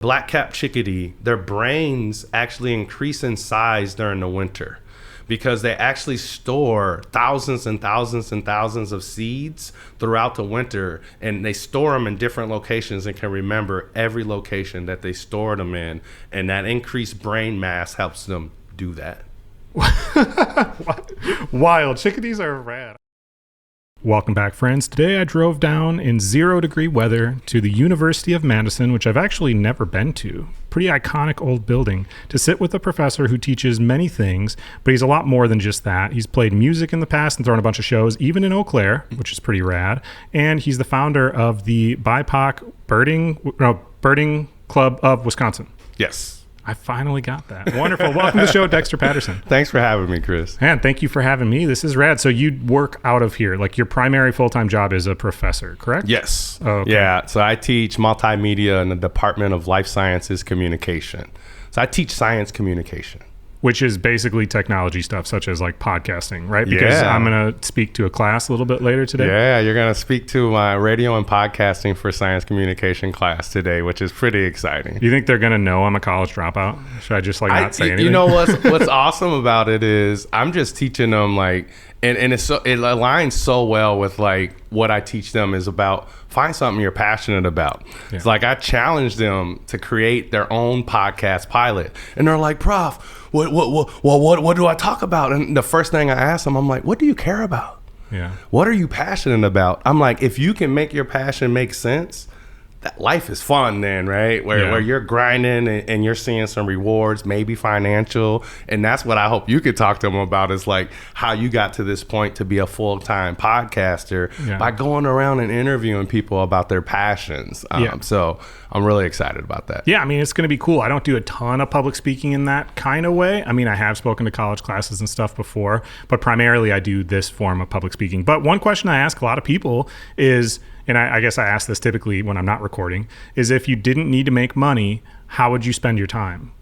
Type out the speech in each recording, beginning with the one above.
Black-capped chickadee, their brains actually increase in size during the winter because they actually store thousands and thousands and thousands of seeds throughout the winter, and they store them in different locations and can remember every location that they stored them in, and that increased brain mass helps them do that. Wild. Chickadees are rad. Welcome back, friends. Today I drove down in 0-degree weather to the University of Madison, which I've actually never been to. Pretty iconic old building, to sit with a professor who teaches many things, but he's a lot more than just that. He's played music in the past and thrown a bunch of shows, even in Eau Claire, which is pretty rad. And he's the founder of the BIPOC Birding Club of Wisconsin. Yes. I finally got that. Wonderful. Welcome to the show, Dexter Patterson. Thanks for having me, Chris. Man, thank you for having me. This is rad. So you work out of here. Like your primary full-time job is a professor, correct? Yes. Oh, okay. Yeah. So I teach multimedia in the Department of Life Sciences Communication. So I teach science communication. Which is basically technology stuff, such as like podcasting, right? Because Yeah. I'm going to speak to a class a little bit later today. Yeah, you're going to speak to my radio and podcasting for science communication class today, which is pretty exciting. You think they're going to know I'm a college dropout? Should I just not say anything? You know what's awesome about it is I'm just teaching them like, and it aligns so well with like what I teach them is about find something you're passionate about. Yeah. It's like I challenge them to create their own podcast pilot, and they're like, "Prof, what do I talk about?" And the first thing I ask them, I'm like, "What do you care about? Yeah. What are you passionate about?" I'm like, if you can make your passion make sense, that life is fun then, right? Where you're grinding and you're seeing some rewards, maybe financial. And that's what I hope you could talk to them about is like how you got to this point to be a full-time podcaster by going around and interviewing people about their passions. So I'm really excited about that. Yeah, I mean, it's going to be cool. I don't do a ton of public speaking in that kind of way. I mean, I have spoken to college classes and stuff before, but primarily I do this form of public speaking. But one question I ask a lot of people is, and I guess I ask this typically when I'm not recording, is if you didn't need to make money, how would you spend your time?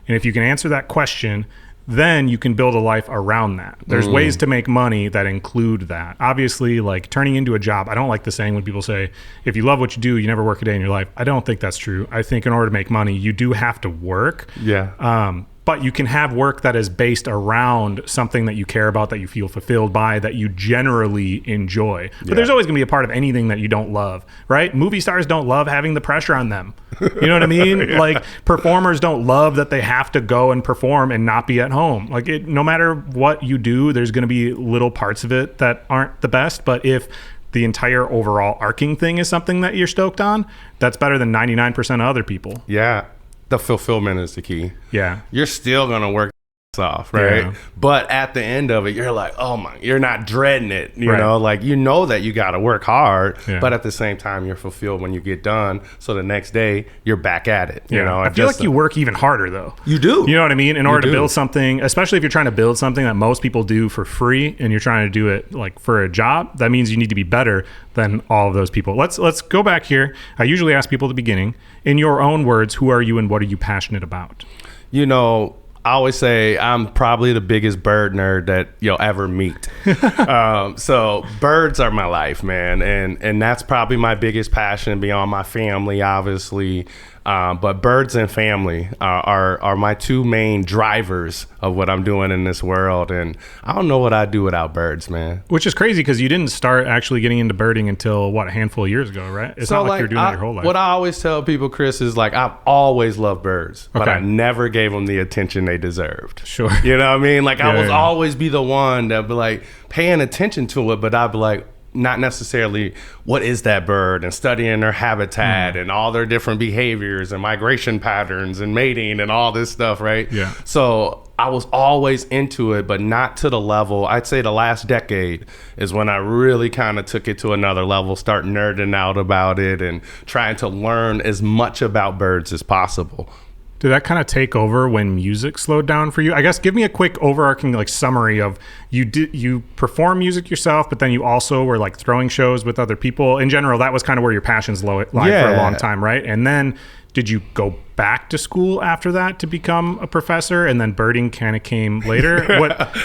And if you can answer that question, then you can build a life around that. There's ways to make money that include that. Obviously, like turning into a job, I don't like the saying when people say, if you love what you do, you never work a day in your life. I don't think that's true. I think in order to make money, you do have to work. Yeah. But you can have work that is based around something that you care about, that you feel fulfilled by, that you generally enjoy. But there's always going to be a part of anything that you don't love, right? Movie stars don't love having the pressure on them. You know what I mean? Like performers don't love that they have to go and perform and not be at home. Like no matter what you do, there's going to be little parts of it that aren't the best. But if the entire overall arcing thing is something that you're stoked on, that's better than 99% of other people. Yeah. The fulfillment is the key. Yeah. You're still going to work off, right? Yeah. But at the end of it, you're like, oh my, you're not dreading it. You know, like, you know that you got to work hard, but at the same time, you're fulfilled when you get done. So the next day, you're back at it. You know, I feel like you work even harder though. You do. You know what I mean? In order to build something, especially if you're trying to build something that most people do for free and you're trying to do it like for a job, that means you need to be better than all of those people. Let's go back here. I usually ask people at the beginning, in your own words, who are you and what are you passionate about? You know, I always say I'm probably the biggest bird nerd that you'll ever meet. So birds are my life, man. And that's probably my biggest passion beyond my family, obviously. But birds and family are my two main drivers of what I'm doing in this world. And I don't know what I'd do without birds, man. Which is crazy because you didn't start actually getting into birding until, what, a handful of years ago, right? It's not like you're doing that your whole life. What I always tell people, Chris, is like I've always loved birds, but I never gave them the attention they deserved. Sure. You know what I mean? Like I was always be the one that be like paying attention to it, but I'd be like, not necessarily what is that bird and studying their habitat and all their different behaviors and migration patterns and mating and all this stuff, right? Yeah. So I was always into it, but not to the level. I'd say the last decade is when I really kind of took it to another level, start nerding out about it and trying to learn as much about birds as possible. Did that kind of take over when music slowed down for you? I guess give me a quick overarching like summary of you perform music yourself, but then you also were like throwing shows with other people. In general, that was kind of where your passions lie for a long time, right? And then did you go back to school after that to become a professor, and then birding kind of came later?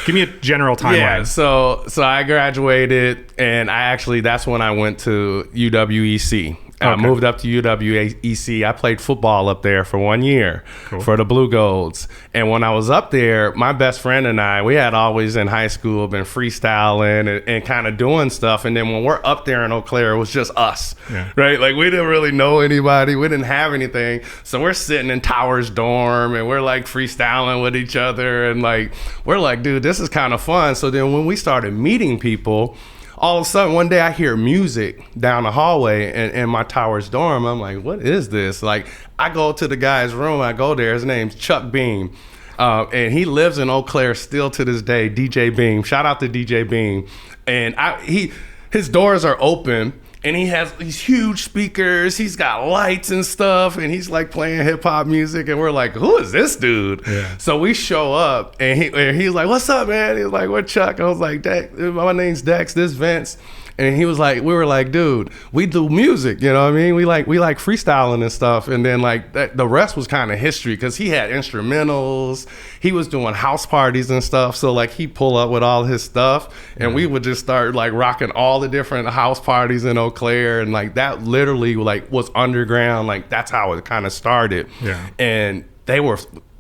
Give me a general timeline. Yeah, so I graduated, and that's when I went to UW-EC. I moved up to UW-EC. I played football up there for 1 year for the Blue Golds. And when I was up there, my best friend and I, we had always in high school been freestyling and kind of doing stuff. And then when we're up there in Eau Claire, it was just us, right? Like we didn't really know anybody. We didn't have anything. So we're sitting in Towers dorm and we're like freestyling with each other. And like, we're like, dude, this is kind of fun. So then when we started meeting people, all of a sudden, one day I hear music down the hallway in my Towers dorm. I'm like, what is this? Like, I go to the guy's room. I go there. His name's Chuck Beam. And he lives in Eau Claire still to this day, DJ Beam. Shout out to DJ Beam. And his doors are open. And he has these huge speakers. He's got lights and stuff. And he's like playing hip hop music. And we're like, who is this dude? Yeah. So we show up and he's like, what's up, man? He's like, what, Chuck? I was like, my name's Dex, this Vince. And he was like, we were like, dude, we do music, you know what I mean? We like freestyling and stuff. And then like the rest was kind of history because he had instrumentals. He was doing house parties and stuff. So like he'd pull up with all his stuff and we would just start like rocking all the different house parties in Eau Claire. And like that literally like was underground. Like that's how it kind of started. Yeah. And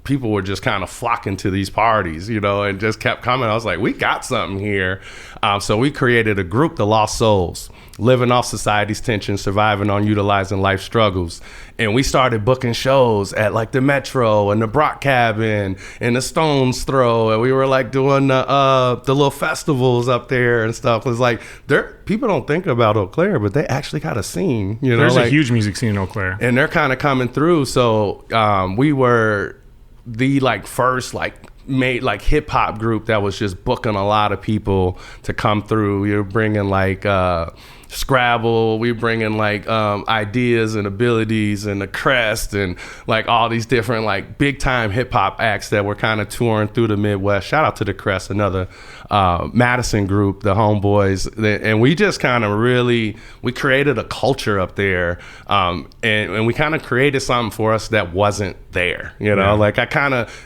people were just kind of flocking to these parties, you know, and just kept coming. I was like, we got something here. So we created a group, the Lost Souls, living off society's tension, surviving on utilizing life struggles. And we started booking shows at like the Metro and the Brock Cabin and the Stone's Throw. And we were like doing the little festivals up there and stuff. It was like, people don't think about Eau Claire, but they actually got a scene, you know. There's like, a huge music scene in Eau Claire. And they're kind of coming through. So we were the like first like made like hip hop group that was just booking a lot of people to come through. You're bringing like Scrabble, we bringing like ideas and abilities and the Crest and like all these different like big time hip hop acts that were kind of touring through the Midwest. Shout out to the Crest, another Madison group, the homeboys, and we just kind of we created a culture up there, and we kind of created something for us that wasn't there, you know. Like it's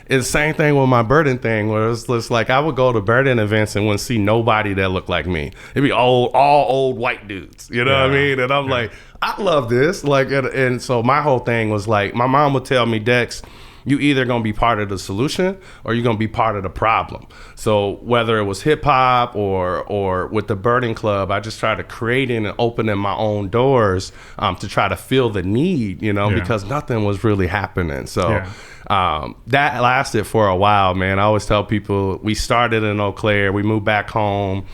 the same thing with my birding thing, where it's just like I would go to birding events and wouldn't see nobody that looked like me. It'd be all old white dudes, you know what I mean? And I'm like, I love this, like, and so my whole thing was like, my mom would tell me, Dex, you either gonna be part of the solution or you're gonna be part of the problem. So whether it was hip hop or with the birding club, I just tried to creating and opening my own doors to try to fill the need, you know, because nothing was really happening. So that lasted for a while, man. I always tell people we started in Eau Claire, we moved back home.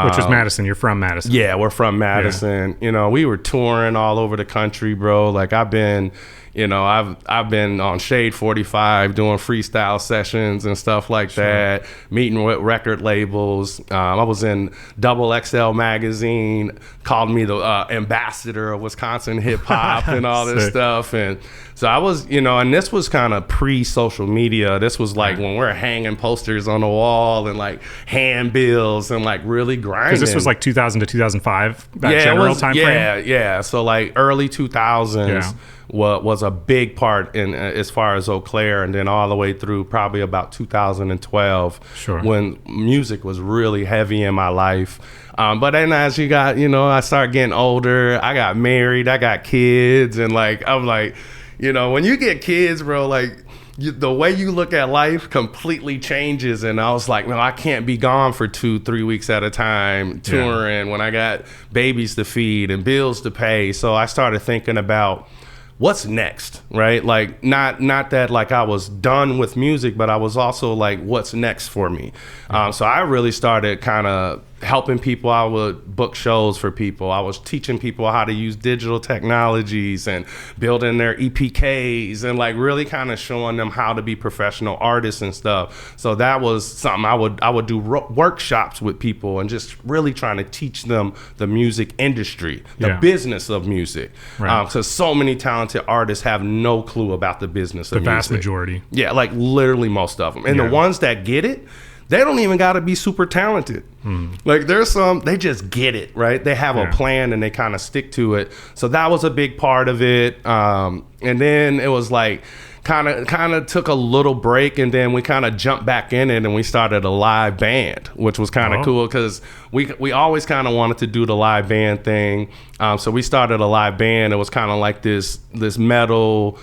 Which was Madison. You're from Madison. Yeah, we're from Madison. You know, we were touring all over the country, bro. Like I've been on Shade 45 doing freestyle sessions and stuff like that, meeting with record labels. I was in Double XL magazine, called me the ambassador of Wisconsin hip hop and all this stuff. And so I was, you know, and this was kind of pre-social media. This was like when we're hanging posters on the wall and like handbills and like really grinding. Because this was like 2000 to 2005, that general time frame? Yeah. So like early 2000s. Was a big part in as far as Eau Claire, and then all the way through probably about 2012 when music was really heavy in my life. But then as you got, you know, I started getting older, I got married, I got kids, and like I'm like, you know, when you get kids, bro, like the way you look at life completely changes. And I was like, no, I can't be gone for 2-3 weeks at a time touring when I got babies to feed and bills to pay. So I started thinking about what's next, right? Like not that like I was done with music, but I was also like, what's next for me? So I really started kind of helping people. I would book shows for people. I was teaching people how to use digital technologies and building their EPKs and like really kind of showing them how to be professional artists and stuff. So that was something I would do workshops with people and just really trying to teach them the music industry, the business of music. Because so many talented artists have no clue about the business of music. The vast majority. Yeah, like literally most of them. And the ones that get it, they don't even got to be super talented. Like there's some, they just get it, right? They have a plan and they kind of stick to it. So that was a big part of it. And then it was like kind of took a little break, and then we kind of jumped back in it, and we started a live band, which was kind of cool because we always kind of wanted to do the live band thing. So we started a live band. It was kind of like this metal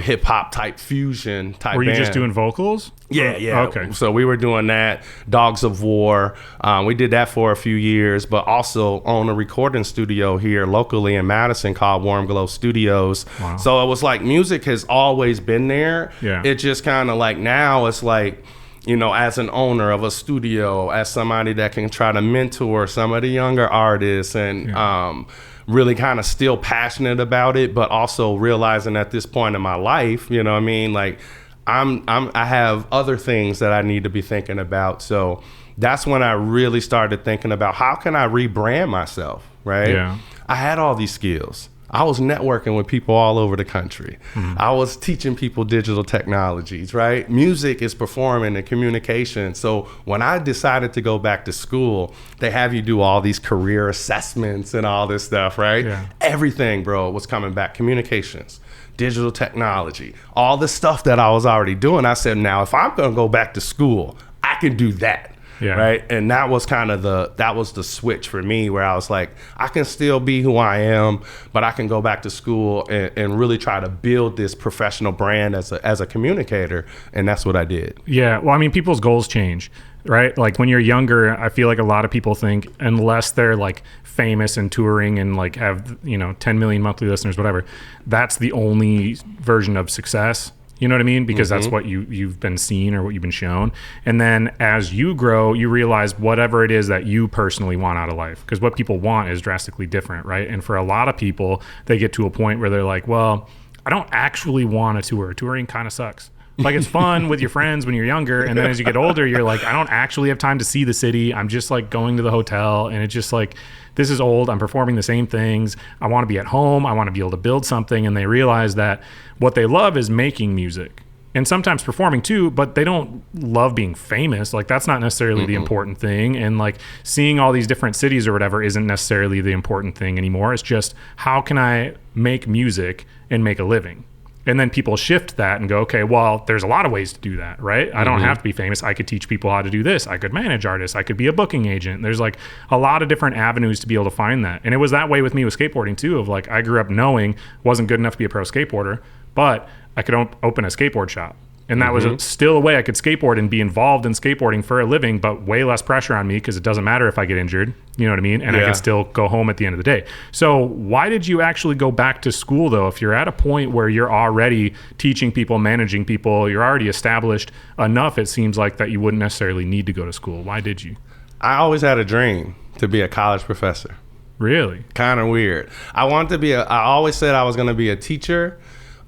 hip hop type fusion type. Were you band. just doing vocals? Yeah. Okay. So we were doing that, Dogs of War. We did that for a few years, but also own a recording studio here locally in Madison called Warm Glow Studios. Wow. So it was like music has always been there. Yeah. It just kind of like now it's like, you know, as an owner of a studio, as somebody that can try to mentor some of the younger artists and really kind of still passionate about it, but also realizing at this point in my life, you know what I mean? Like I have other things that I need to be thinking about. So that's when I really started thinking about how can I rebrand myself, right? Yeah. I had all these skills. I was networking with people all over the country. I was teaching people digital technologies, right? Music is performing and communication. So when I decided to go back to school, they have you do all these career assessments and all this stuff, right? Yeah. Everything, bro, was coming back. Communications, digital technology, all the stuff that I was already doing. I said, now, if I'm going to go back to school, I can do that. Yeah. Right. And that was kind of the switch for me where I was like, I can still be who I am, but I can go back to school and really try to build this professional brand as a communicator. And that's what I did. Yeah. Well, I mean, people's goals change, right? Like when you're younger, I feel like a lot of people think unless they're like famous and touring and like have, 10 million monthly listeners, whatever, that's the only version of success. You know what I mean? Because that's what you've been seen or what you've been shown. And then as you grow, you realize whatever it is that you personally want out of life. Because what people want is drastically different, right? And for a lot of people, they get to a point where they're like, well, I don't actually want to tour. Touring kind of sucks. Like it's fun with your friends when you're younger. And then as you get older, you're like, I don't actually have time to see the city. I'm just like going to the hotel. And it's just like, this is old. I'm performing the same things. I want to be at home. I want to be able to build something. And they realize that what they love is making music and sometimes performing too, but they don't love being famous. Like that's not necessarily the important thing. And like seeing all these different cities or whatever isn't necessarily the important thing anymore. It's just how can I make music and make a living? And then people shift that and go, okay, well, there's a lot of ways to do that, right? I don't have to be famous. I could teach people how to do this. I could manage artists. I could be a booking agent. There's like a lot of different avenues to be able to find that. And it was that way with me with skateboarding too, of like, I grew up knowing wasn't good enough to be a pro skateboarder, but I could open a skateboard shop. And that was still a way I could skateboard and be involved in skateboarding for a living, but way less pressure on me because it doesn't matter if I get injured, you know what I mean? And I can still go home at the end of the day. So why did you actually go back to school though? If you're at a point where you're already teaching people, managing people, you're already established enough, it seems like that you wouldn't necessarily need to go to school. Why did you? I always had a dream to be a college professor. Really? Kind of weird. I always said I was going to be a teacher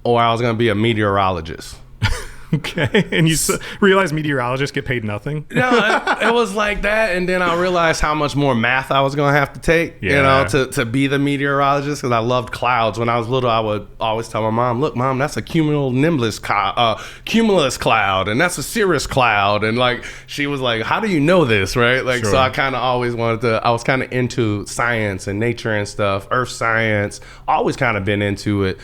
or I was going to be a meteorologist. Okay. And you realize meteorologists get paid nothing? No, it was like that. And then I realized how much more math I was going to have to take, to be the meteorologist because I loved clouds. When I was little, I would always tell my mom, look, Mom, that's a cumulus cloud and that's a cirrus cloud. And like, she was like, how do you know this, right? Like, So I kind of always I was kind of into science and nature and stuff, earth science, always kind of been into it.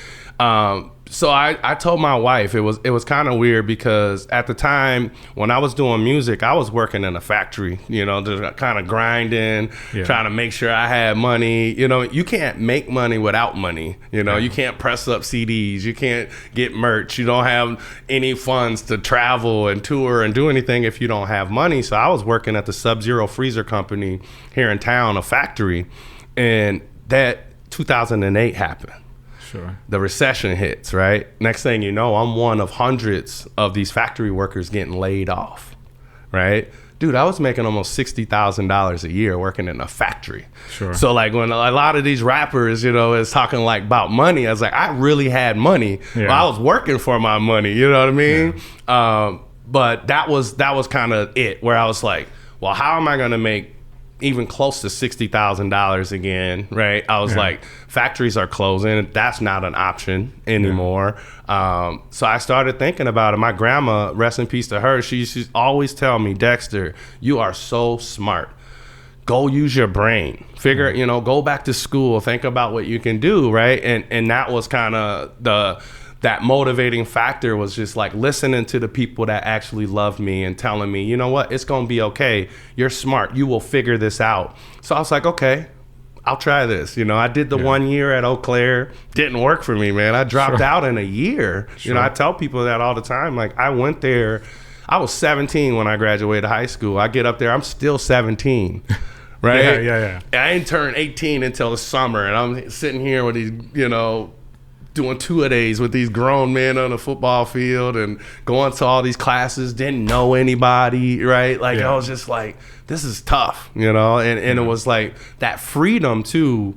So I told my wife it was kind of weird because at the time when I was doing music, I was working in a factory, just kind of grinding, trying to make sure I had money. You can't make money without money. You can't press up CDs. You can't get merch. You don't have any funds to travel and tour and do anything if you don't have money. So I was working at the Sub-Zero freezer company here in town, a factory, and that 2008 happened. Sure. The recession hits, right? Next thing you know, I'm one of hundreds of these factory workers getting laid off, right? Dude, I was making almost $60,000 a year working in a factory. Sure. So like when a lot of these rappers, is talking like about money, I was like, I really had money. Yeah. But I was working for my money, you know what I mean? Yeah. But that was kind of it, where I was like, well, how am I going to make even close to $60,000 again, right? I was like, factories are closing. That's not an option anymore. So I started thinking about it. My grandma, rest in peace to her, she used to always tell me, Dexter, you are so smart. Go use your brain. Figure, go back to school, think about what you can do, right? And that was kind of that motivating factor was just like listening to the people that actually loved me and telling me, you know what, it's going to be okay. You're smart. You will figure this out. So I was like, okay, I'll try this. You know, I did the 1 year at Eau Claire. Didn't work for me, man. I dropped out in a year. You know, I tell people that all the time. Like, I went there. I was 17 when I graduated high school. I get up there. I'm still 17. Right? Yeah. I didn't turn 18 until the summer. And I'm sitting here with these, you know, doing two-a-days with these grown men on the football field and going to all these classes, didn't know anybody, right? Like, I was just like, this is tough, you know? And it was like that freedom, too.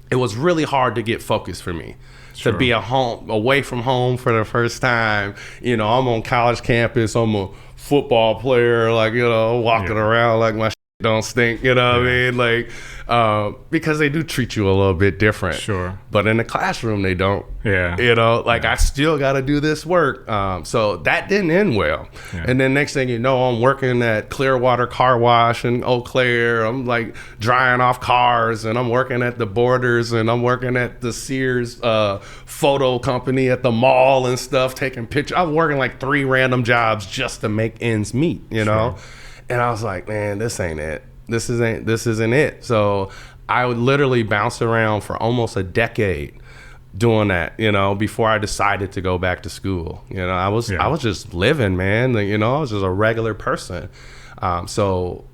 It was really hard to get focused for me. To be away from home for the first time. You know, I'm on college campus. I'm a football player, like, you know, walking around like my don't stink, you know what I mean? Like, because they do treat you a little bit different. Sure. But in the classroom, they don't. Yeah. You know, like I still got to do this work. So that didn't end well. Yeah. And then next thing you know, I'm working at Clearwater Car Wash in Eau Claire. I'm like drying off cars, and I'm working at the Borders, and I'm working at the Sears photo company at the mall and stuff, taking pictures. I was working like 3 random jobs just to make ends meet, you know? And I was like, man, this ain't it. This isn't it. So I would literally bounce around for almost a decade doing that, you know, before I decided to go back to school. You know, I was just living, man. You know, I was just a regular person. So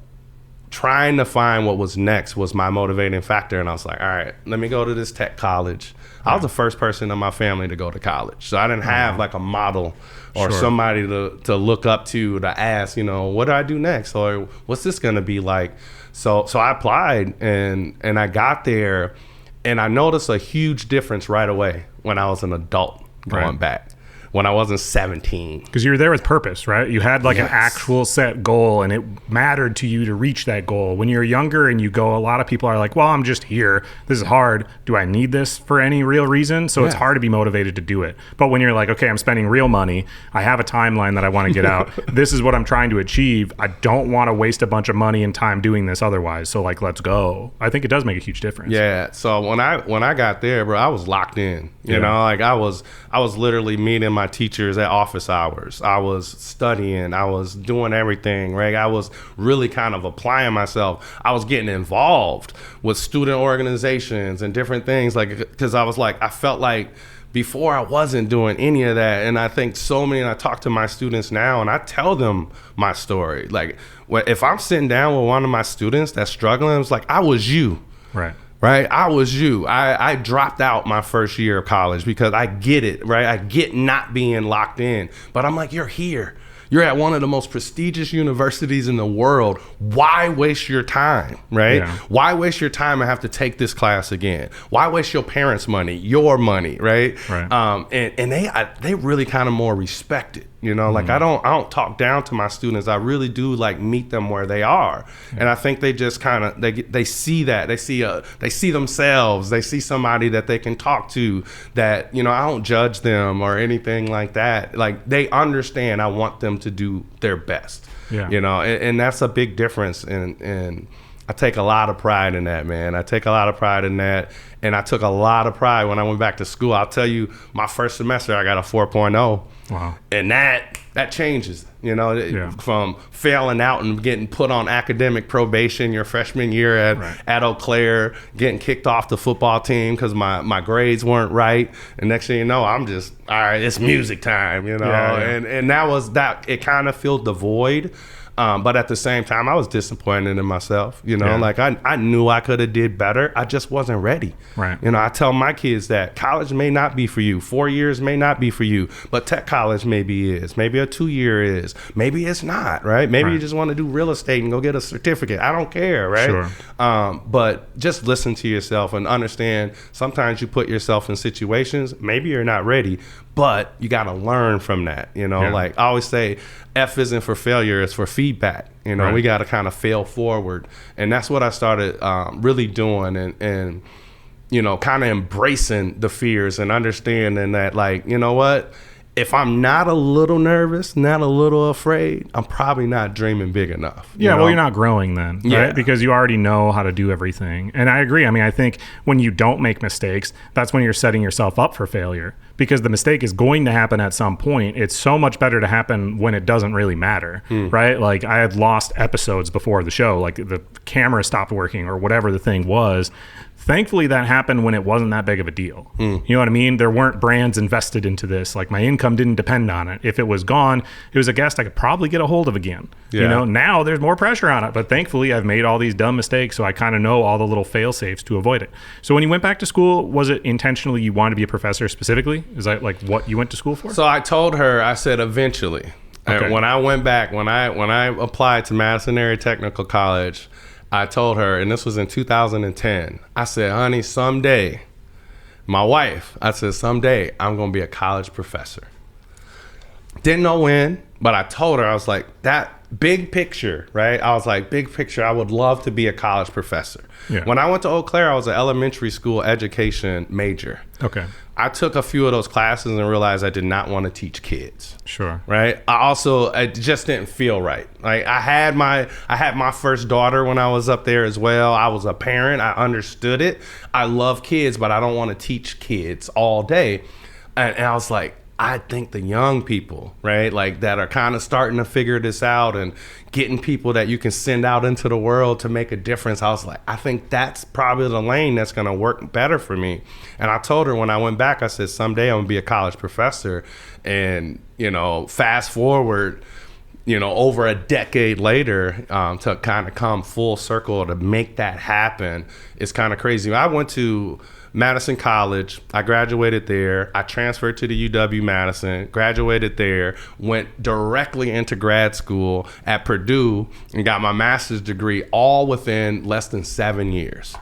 trying to find what was next was my motivating factor. And I was like, all right, let me go to this tech college. I was the first person in my family to go to college. So I didn't have like a model or somebody to look up to ask, you know, what do I do next? Or what's this going to be like? So I applied and I got there, and I noticed a huge difference right away when I was an adult going back. When I wasn't 17. Because you were there with purpose, right? You had like an actual set goal, and it mattered to you to reach that goal. When you're younger and you go, a lot of people are like, well, I'm just here. This is hard. Do I need this for any real reason? So it's hard to be motivated to do it. But when you're like, okay, I'm spending real money. I have a timeline that I want to get out. This is what I'm trying to achieve. I don't want to waste a bunch of money and time doing this otherwise. So like, let's go. I think it does make a huge difference. Yeah. So when I got there, bro, I was locked in. You know, like I was literally meeting my teachers at office hours. I was studying. I was doing everything, right? I was really kind of applying myself. I was getting involved with student organizations and different things, like, because I felt like before I wasn't doing any of that. And I think and I talk to my students now and I tell them my story. Like, if I'm sitting down with one of my students that's struggling, it's like, I was you. Right? I was you. I dropped out my first year of college because I get it, right? I get not being locked in. But I'm like, you're here. You're at one of the most prestigious universities in the world. Why waste your time, right? Yeah. Why waste your time and have to take this class again? Why waste your parents' money, your money, right? And they really kind of more respect it. You know, like I don't talk down to my students. I really do like meet them where they are. And I think they just kind of they see that. They see themselves. They see somebody that they can talk to, that, you know, I don't judge them or anything like that. Like, they understand I want them to do their best. You know, and that's a big difference. And I take a lot of pride in that, man. I take a lot of pride in that. And I took a lot of pride when I went back to school. I'll tell you, my first semester, I got a 4.0. Wow. And that changes, you know, from failing out and getting put on academic probation your freshman year at Eau Claire, getting kicked off the football team because my grades weren't right. And next thing you know, I'm just, all right, it's music time, you know. And that it kind of filled the void. But at the same time, I was disappointed in myself. You know, like I knew I could have did better. I just wasn't ready. You know, I tell my kids that college may not be for you. 4 years may not be for you, but tech college maybe is. Maybe a 2-year is. Maybe it's not, right? Maybe you just want to do real estate and go get a certificate. I don't care, right? But just listen to yourself and understand sometimes you put yourself in situations, maybe you're not ready, but you got to learn from that. You know, like I always say, F isn't for failure, it's for feedback. You know, we got to kind of fail forward. And that's what I started really doing and, you know, kind of embracing the fears and understanding that, like, you know what? If I'm not a little nervous, not a little afraid, I'm probably not dreaming big enough. Yeah, well, you're not growing then, right? Because you already know how to do everything. And I agree. I mean, I think when you don't make mistakes, that's when you're setting yourself up for failure. because the mistake is going to happen at some point. It's so much better to happen when it doesn't really matter, right? Like I had lost episodes before the show, like the camera stopped working or whatever the thing was. Thankfully, that happened when it wasn't that big of a deal. You know what I mean? There weren't brands invested into this. Like my income didn't depend on it. If it was gone, it was a guest I could probably get a hold of again. Yeah. You know, now there's more pressure on it. But thankfully, I've made all these dumb mistakes, so I kind of know all the little fail safes to avoid it. So when you went back to school, was it intentionally you wanted to be a professor specifically? Is that like what you went to school for? So I told her, I said eventually. Okay. When I went back, when I applied to Madison Area Technical College, I told her, and this was in 2010, I said, honey, someday, my wife, I said, someday I'm going to be a college professor. Didn't know when, but I told her, I was like, that big picture, right? I was like, big picture, I would love to be a college professor. Yeah. When I went to Eau Claire, I was an elementary school education major. Okay. I took a few of those classes and realized I did not want to teach kids. Sure. Right. It just didn't feel right. Like I had my first daughter when I was up there as well. I was a parent. I understood it. I love kids, but I don't want to teach kids all day. And I was like, I think the young people, right, like that are kind of starting to figure this out and getting people that you can send out into the world to make a difference. I was like, I think that's probably the lane that's going to work better for me. And I told her when I went back, I said, someday I'm going to be a college professor. And, you know, fast forward, you know, over a decade later, to kind of come full circle to make that happen, it's kind of crazy. I went to Madison College. I graduated there. I transferred to the UW-Madison, graduated there, went directly into grad school at Purdue and got my master's degree all within less than 7 years.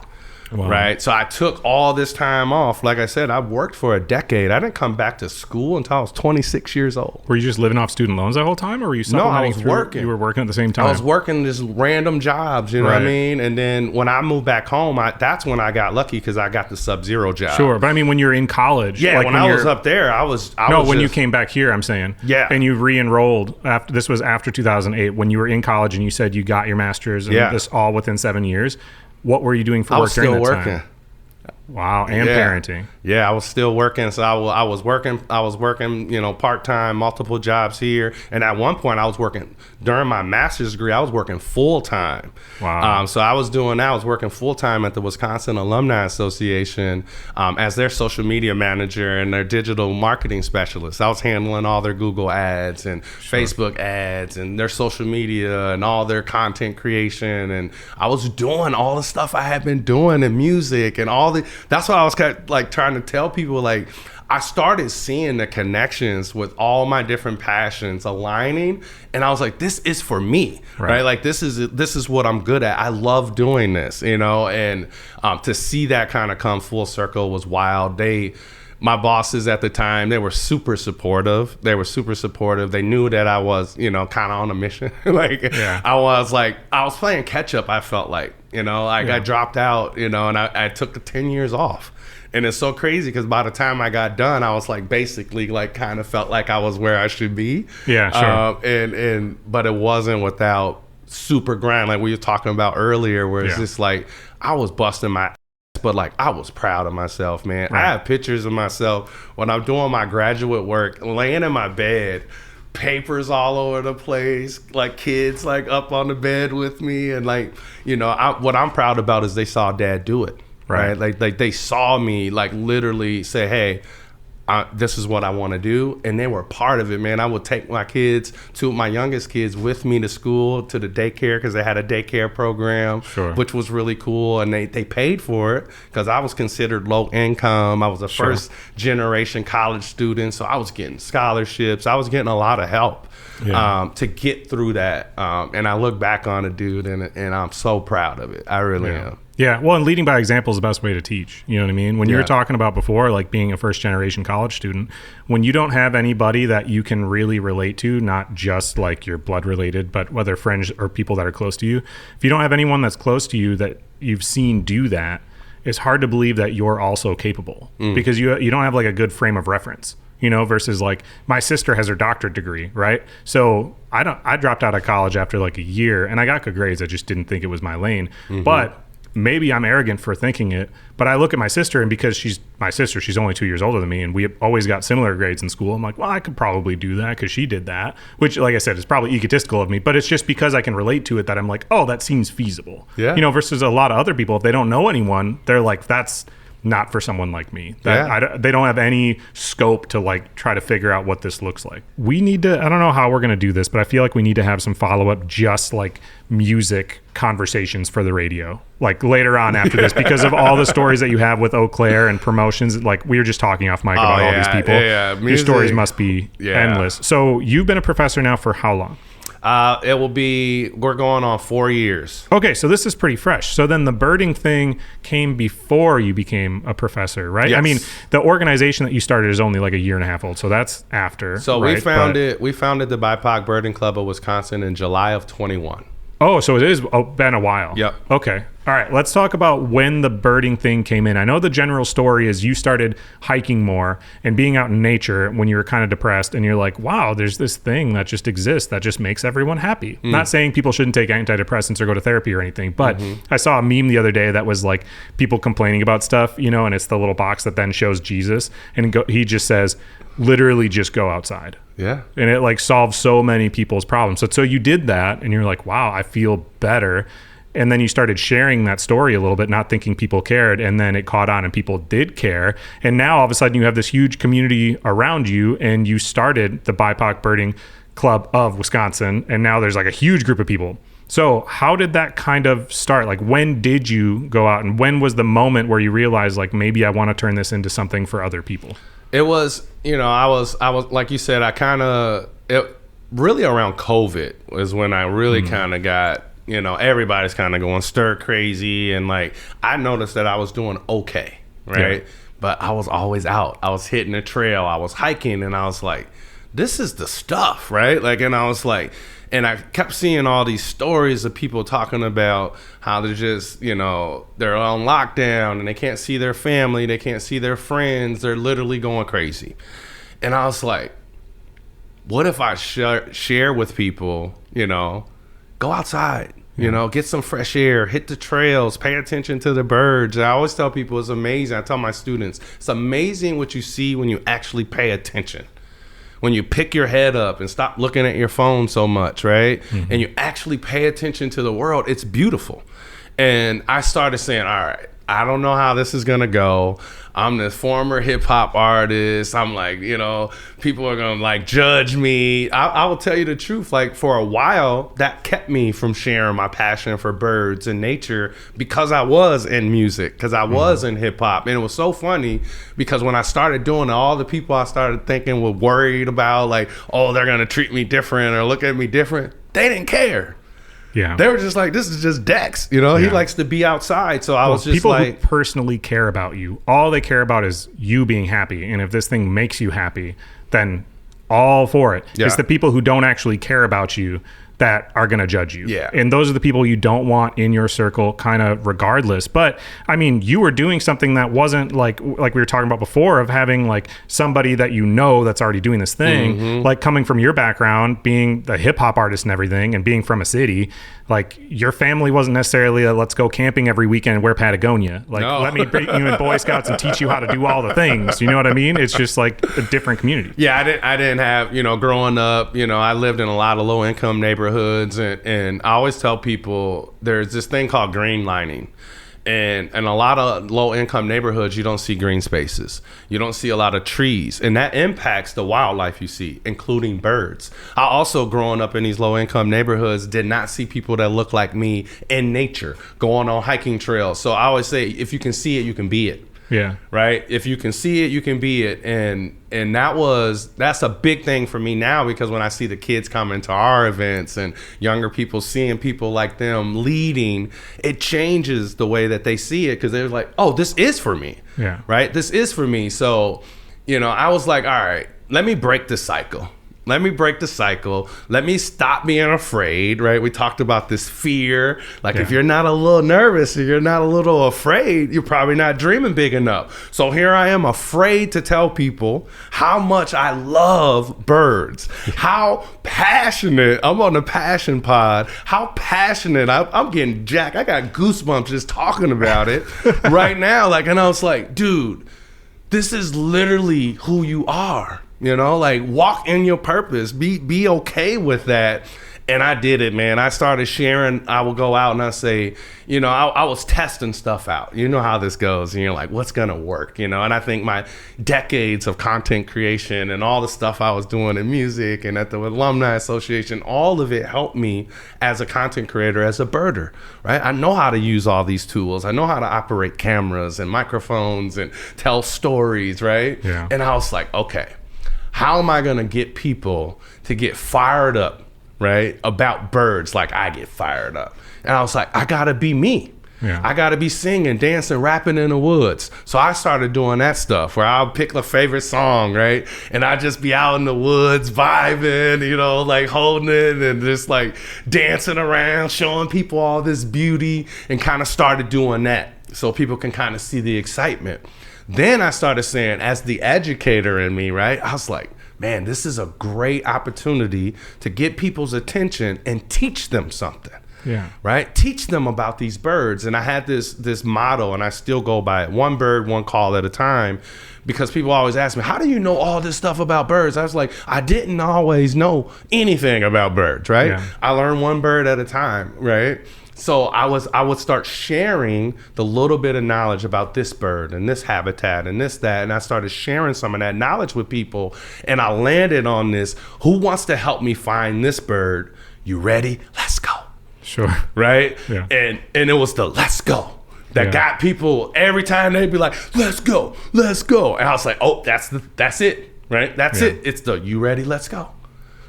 Wow. Right. So I took all this time off. Like I said, I worked for a decade. I didn't come back to school until I was 26 years old. Were you just living off student loans that whole time, or were you supplementing? No, I was working. You were working at the same time? I was working just random jobs, you know what I mean? And then when I moved back home, that's when I got lucky because I got the Sub-Zero job. Sure. But I mean, when you're in college. Yeah, like when I was up there, I was when you came back here, I'm saying. Yeah. And you re-enrolled. This was after 2008, when you were in college and you said you got your master's and this all within 7 years. What were you doing for work during that time? I was still working. Wow, and parenting. Yeah, I was still working. So I was working, you know, part-time, multiple jobs here. And at one point I was working during my master's degree, I was working full-time. Wow. So I was working full-time at the Wisconsin Alumni Association as their social media manager and their digital marketing specialist. I was handling all their Google ads and Facebook ads and their social media and all their content creation. And I was doing all the stuff I had been doing in music and all that's why I was kind of like trying to tell people, like, I started seeing the connections with all my different passions aligning, and I was like, this is for me, right? Like this is what I'm good at. I love doing this, you know, and to see that kind of come full circle was wild. My bosses at the time, they were super supportive. They knew that I was, you know, kind of on a mission. I was playing catch up. I felt like, you know, I dropped out, you know, and I took the 10 years off. And it's so crazy because by the time I got done, I was like basically like kind of felt like I was where I should be. Yeah, sure. But it wasn't without super grind like we were talking about earlier, where it's just like I was busting my ass, but like I was proud of myself, man. Right. I have pictures of myself when I'm doing my graduate work, laying in my bed, papers all over the place, like kids like up on the bed with me, and like, you know, what I'm proud about is they saw Dad do it. Right. Like they saw me like literally say, hey, this is what I want to do. And they were part of it, man. I would take my kids, two of my youngest kids, with me to school, to the daycare, because they had a daycare program, which was really cool. And they paid for it because I was considered low income. I was a first generation college student. So I was getting scholarships. I was getting a lot of help to get through that. And I look back on it, dude, and I'm so proud of it. I really am. Yeah, well, and leading by example is the best way to teach. You know what I mean? When you were talking about before, like being a first-generation college student, when you don't have anybody that you can really relate to, not just like your blood-related, but whether friends or people that are close to you, if you don't have anyone that's close to you that you've seen do that, it's hard to believe that you're also capable because you don't have like a good frame of reference. You know, versus like my sister has her doctorate degree, right? So I dropped out of college after like a year, and I got good grades. I just didn't think it was my lane, but maybe I'm arrogant for thinking it, but I look at my sister, and because she's my sister, she's only 2 years older than me, and we always got similar grades in school. I'm like, well, I could probably do that because she did that, which, like I said, is probably egotistical of me, but it's just because I can relate to it that I'm like, oh, that seems feasible. Yeah. You know, versus a lot of other people, if they don't know anyone, they're like, that's not for someone like me. They don't have any scope to like try to figure out what this looks like. We need to, I don't know how we're going to do this, but I feel like we need to have some follow-up, just like music conversations for the radio, like later on after this, because of all the stories that you have with Eau Claire and promotions. Like we were just talking off mic about all these people. Your stories must be endless. So you've been a professor now for how long? We're going on 4 years. Okay, so this is pretty fresh. So then the birding thing came before you became a professor, right? Yes. I mean, the organization that you started is only like a year and a half old, so that's after. So right? we founded the BIPOC Birding Club of Wisconsin in July of 21. Oh, so it is been a while. Yep. Okay. All right. Let's talk about when the birding thing came in. I know the general story is you started hiking more and being out in nature when you were kind of depressed, and you're like, wow, there's this thing that just exists that just makes everyone happy. Not saying people shouldn't take antidepressants or go to therapy or anything, but I saw a meme the other day that was like people complaining about stuff, you know, and it's the little box that then shows Jesus, and he just says, literally just go outside. Yeah. And it like solves so many people's problems. So you did that, and you're like, wow, I feel better. And then you started sharing that story a little bit, not thinking people cared. And then it caught on and people did care. And now all of a sudden you have this huge community around you, and you started the BIPOC Birding Club of Wisconsin. And now there's like a huge group of people. So how did that kind of start? Like, when did you go out, and when was the moment where you realized like, maybe I want to turn this into something for other people? It was, you know, I was like you said, really around COVID was when I really kind of got, you know, everybody's kind of going stir crazy, and like I noticed that I was doing okay, right? Yeah. But I was always out. I was hitting the trail. I was hiking, and I was like, this is the stuff, right? Like, and I was like, and I kept seeing all these stories of people talking about how they're just, you know, they're on lockdown and they can't see their family, they can't see their friends, they're literally going crazy. And I was like, what if I share with people, you know, go outside, you know, get some fresh air, hit the trails, pay attention to the birds. I always tell people it's amazing. I tell my students, it's amazing what you see when you actually pay attention. When you pick your head up and stop looking at your phone so much, right? And you actually pay attention to the world, it's beautiful. And I started saying, all right, I don't know how this is gonna go. I'm this former hip hop artist. I'm like, you know, people are gonna like judge me. I will tell you the truth. Like for a while, that kept me from sharing my passion for birds and nature, because I was in music, because I was in hip hop. And it was so funny because when I started doing it, all the people I started thinking were worried about like, oh, they're gonna treat me different or look at me different. They didn't care. Yeah. They were just like, this is just Dex, you know, he likes to be outside. So I was just people like, who personally care about you, all they care about is you being happy. And if this thing makes you happy, then all for it. It's the people who don't actually care about you that are going to judge you. Yeah. And those are the people you don't want in your circle, kind of regardless. But I mean, you were doing something that wasn't like we were talking about before, of having like somebody that you know that's already doing this thing, like coming from your background, being the hip hop artist and everything, and being from a city. Like your family wasn't necessarily a let's go camping every weekend and wear Patagonia. Like, let me bring you in Boy Scouts and teach you how to do all the things. You know what I mean? It's just like a different community. Yeah, I didn't have, you know, growing up, you know, I lived in a lot of low income neighborhoods, and I always tell people there's this thing called green lining. And in a lot of low income neighborhoods, you don't see green spaces. You don't see a lot of trees. And that impacts the wildlife you see, including birds. I also, growing up in these low income neighborhoods, did not see people that look like me in nature, going on hiking trails. So I always say, if you can see it, you can be it. Yeah. Right. If you can see it, you can be it. And that's a big thing for me now, because when I see the kids coming to our events and younger people seeing people like them leading, it changes the way that they see it, because they're like, oh, this is for me. Yeah. Right. This is for me. So, you know, I was like, all right, let me break this cycle. Let me break the cycle. Let me stop being afraid, right? We talked about this fear. Like if you're not a little nervous or you're not a little afraid, you're probably not dreaming big enough. So here I am afraid to tell people how much I love birds, how passionate, I'm on the passion pod, how passionate, I'm getting jacked. I got goosebumps just talking about it right now. Like, and I was like, dude, this is literally who you are. You know, like walk in your purpose, be okay with that. And I did it, man. I started sharing. I would go out and I say, you know, I was testing stuff out. You know how this goes. And you're like, what's going to work? You know, and I think my decades of content creation and all the stuff I was doing in music and at the Alumni Association, all of it helped me as a content creator, as a birder, right? I know how to use all these tools. I know how to operate cameras and microphones and tell stories, right? Yeah. And I was like, okay, how am I going to get people to get fired up, right, about birds like I get fired up? And I was like, I got to be me. Yeah. I got to be singing, dancing, rapping in the woods. So I started doing that stuff where I'll pick a favorite song, right? And I just be out in the woods vibing, you know, like holding it and just like dancing around, showing people all this beauty, and kind of started doing that so people can kind of see the excitement. Then I started saying, as the educator in me, right, I was like, man, this is a great opportunity to get people's attention and teach them something. Yeah. Right? Teach them about these birds. And I had this motto, and I still go by it: one bird, one call at a time. Because people always ask me, how do you know all this stuff about birds? I was like, I didn't always know anything about birds, right? Yeah. I learned one bird at a time, right? So I would start sharing the little bit of knowledge about this bird and this habitat and this, that. And I started sharing some of that knowledge with people. And I landed on this: who wants to help me find this bird? You ready? Let's go. Sure. Right? Yeah. And it was the let's go that got people every time. They'd be like, let's go, let's go. And I was like, oh, that's it, right? That's it. It's the you ready? Let's go.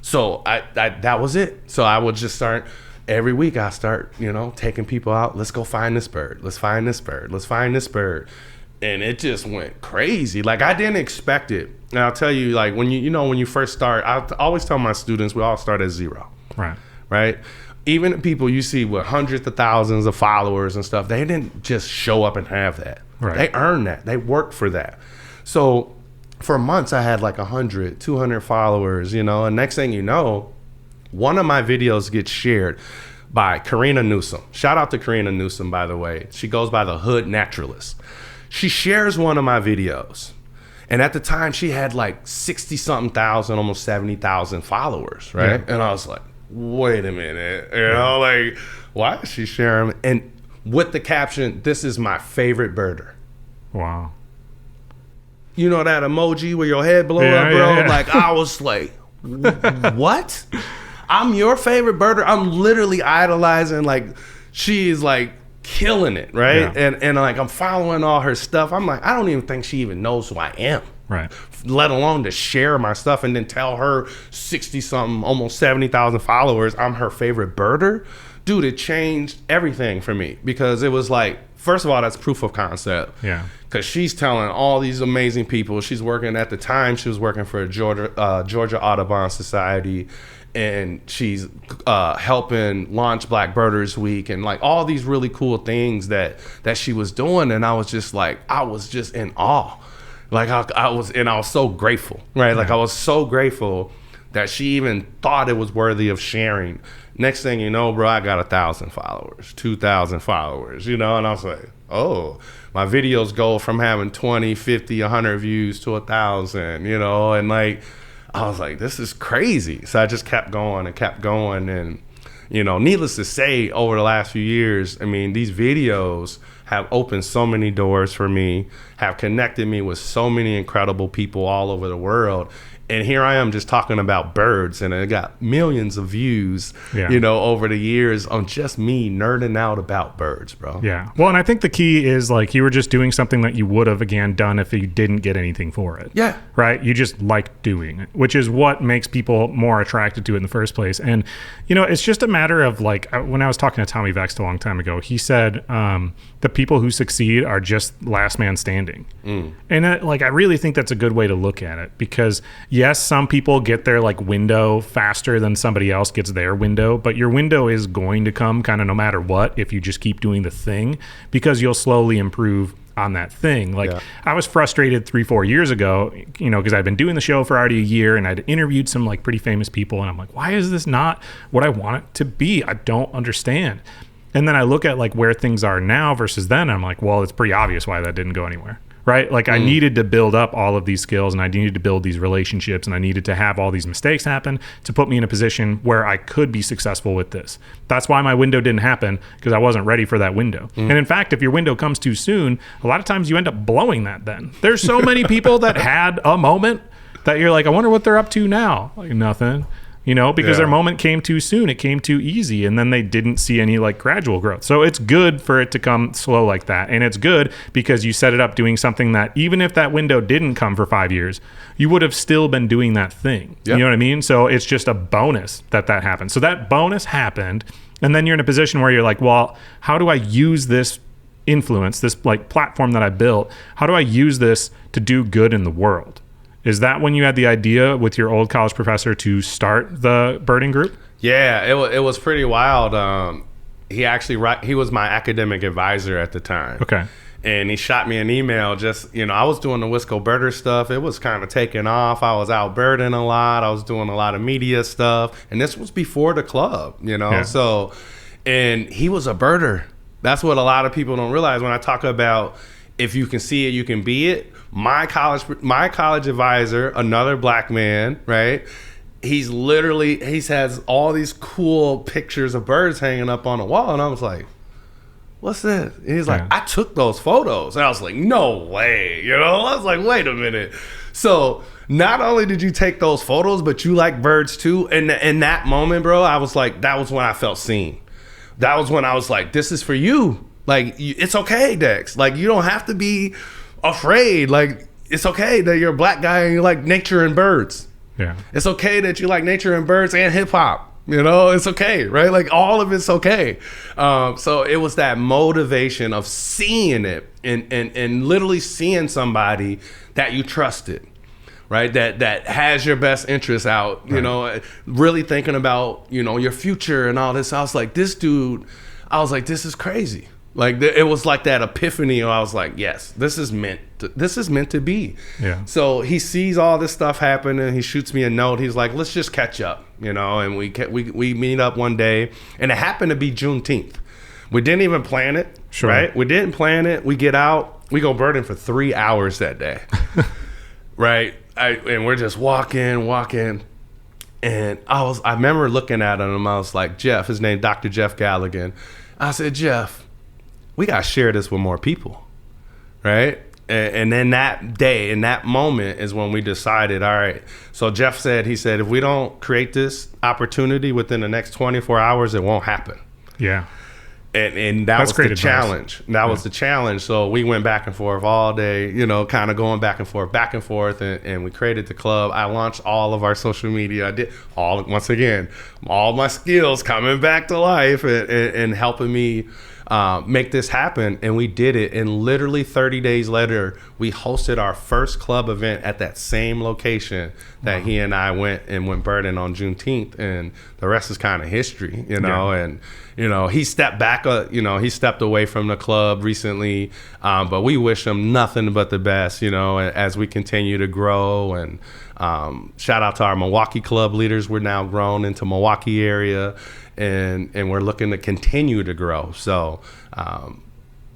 So I that was it. So I would just start. Every week I start, you know, taking people out. Let's go find this bird. Let's find this bird. Let's find this bird. And it just went crazy. Like, I didn't expect it. And I'll tell you, like, when when you first start, I always tell my students, we all start at zero. Right. Right. Even the people you see with hundreds of thousands of followers and stuff, they didn't just show up and have that. Right. They earned that. They worked for that. So for months I had like 100, 200 followers, you know, and next thing you know, one of my videos gets shared by Karina Newsom. Shout out to Karina Newsom, by the way. She goes by the Hood Naturalist. She shares one of my videos. And at the time, she had like 60-something thousand, almost 70,000 followers, right? Yeah. And I was like, wait a minute. You know, like, why is she sharing? And with the caption, this is my favorite birder. Wow. You know that emoji where your head blow up, bro? Yeah. Like, I was like, what? I'm your favorite birder. I'm literally idolizing, like, she is like killing it, right? Yeah. And like, I'm following all her stuff. I'm like, I don't even think she even knows who I am. Right. Let alone to share my stuff and then tell her 60-something, almost 70,000 followers, I'm her favorite birder. Dude, it changed everything for me, because it was like, first of all, that's proof of concept. Yeah. Because she's telling all these amazing people. She's working, at the time, she was working for Georgia Audubon Society. And she's helping launch Black Birders Week and like all these really cool things that she was doing. And I was just like, I was just in awe. Like I was so grateful, right? Yeah. Like I was so grateful that she even thought it was worthy of sharing. Next thing you know, bro, I got 1,000 followers, 2,000 followers, you know? And I was like, oh, my videos go from having 20, 50, 100 views to 1,000, you know? And like, I was like, this is crazy. So I just kept going. And, you know, needless to say, over the last few years, I mean, these videos have opened so many doors for me, have connected me with so many incredible people all over the world. And here I am just talking about birds, and it got millions of views, you know, over the years on just me nerding out about birds, bro. Yeah. Well, and I think the key is, like, you were just doing something that you would have, again, done if you didn't get anything for it. Yeah. Right? You just like doing it, which is what makes people more attracted to it in the first place. And, you know, it's just a matter of, like, when I was talking to Tommy Vext a long time ago, he said the people who succeed are just last man standing. And, like, I really think that's a good way to look at it, because yes, some people get their like window faster than somebody else gets their window, but your window is going to come kind of no matter what if you just keep doing the thing, because you'll slowly improve on that thing. Like I was frustrated 3-4 years ago, you know, because I'd been doing the show for already a year and I'd interviewed some like pretty famous people, and I'm like, why is this not what I want it to be? I don't understand. And then I look at like where things are now versus then, and I'm like, well, it's pretty obvious why that didn't go anywhere. Right? Like I needed to build up all of these skills, and I needed to build these relationships, and I needed to have all these mistakes happen to put me in a position where I could be successful with this. That's why my window didn't happen, because I wasn't ready for that window. And in fact, if your window comes too soon, a lot of times you end up blowing that then. There's so many people that had a moment that you're like, I wonder what they're up to now. Like nothing. You know, because their moment came too soon. It came too easy. And then they didn't see any like gradual growth. So it's good for it to come slow like that. And it's good because you set it up doing something that even if that window didn't come for 5 years, you would have still been doing that thing. You know what I mean? So it's just a bonus that happened. So that bonus happened. And then you're in a position where you're like, well, how do I use this influence, this like platform that I built? How do I use this to do good in the world? Is that when you had the idea with your old college professor to start the birding group? Yeah, it was pretty wild. He was my academic advisor at the time. Okay. And he shot me an email just, you know, I was doing the Wiscobirder stuff. It was kind of taking off. I was out birding a lot. I was doing a lot of media stuff. And this was before the club, you know? So, and he was a birder. That's what a lot of people don't realize when I talk about if you can see it, you can be it. My college advisor, another black man, right? He has all these cool pictures of birds hanging up on the wall. And I was like, what's this? And he's like, I took those photos. And I was like, no way. You know, I was like, wait a minute. So not only did you take those photos, but you like birds too. And in that moment, bro, I was like, that was when I felt seen. That was when I was like, this is for you. Like, it's okay, Dex. Like, you don't have to be afraid. Like, it's okay that you're a black guy and you like nature and birds. Yeah. It's okay that you like nature and birds and hip hop. You know, it's okay, right? Like, all of it's okay. So it was that motivation of seeing it and literally seeing somebody that you trusted, right? That has your best interests out, you know, really thinking about, you know, your future and all this. I was like, this is crazy. Like, it was like that epiphany. I was like, yes, this is meant to be. Yeah. So he sees all this stuff happen and he shoots me a note. He's like, let's just catch up, you know, and we meet up one day, and it happened to be Juneteenth. We didn't even plan it, right? We didn't plan it. We get out, we go birding for 3 hours that day, right? And we're just walking. And I remember looking at him. I was like, Jeff, his name, Dr. Jeff Galligan. I said, Jeff, we got to share this with more people, right? And then that day, in that moment is when we decided, all right. So Jeff said, if we don't create this opportunity within the next 24 hours, it won't happen. Yeah. And that was the challenge. That was the challenge. So we went back and forth all day, you know, kind of going back and forth. And we created the club. I launched all of our social media. I did all my skills coming back to life and helping me make this happen. And we did it. And literally 30 days later, we hosted our first club event at that same location that he and I went birding on Juneteenth. And the rest is kind of history, you know. And you know, he stepped back, he stepped away from the club recently, but we wish him nothing but the best, you know, as we continue to grow. And shout out to our Milwaukee club leaders. We're now grown into Milwaukee area, and we're looking to continue to grow. So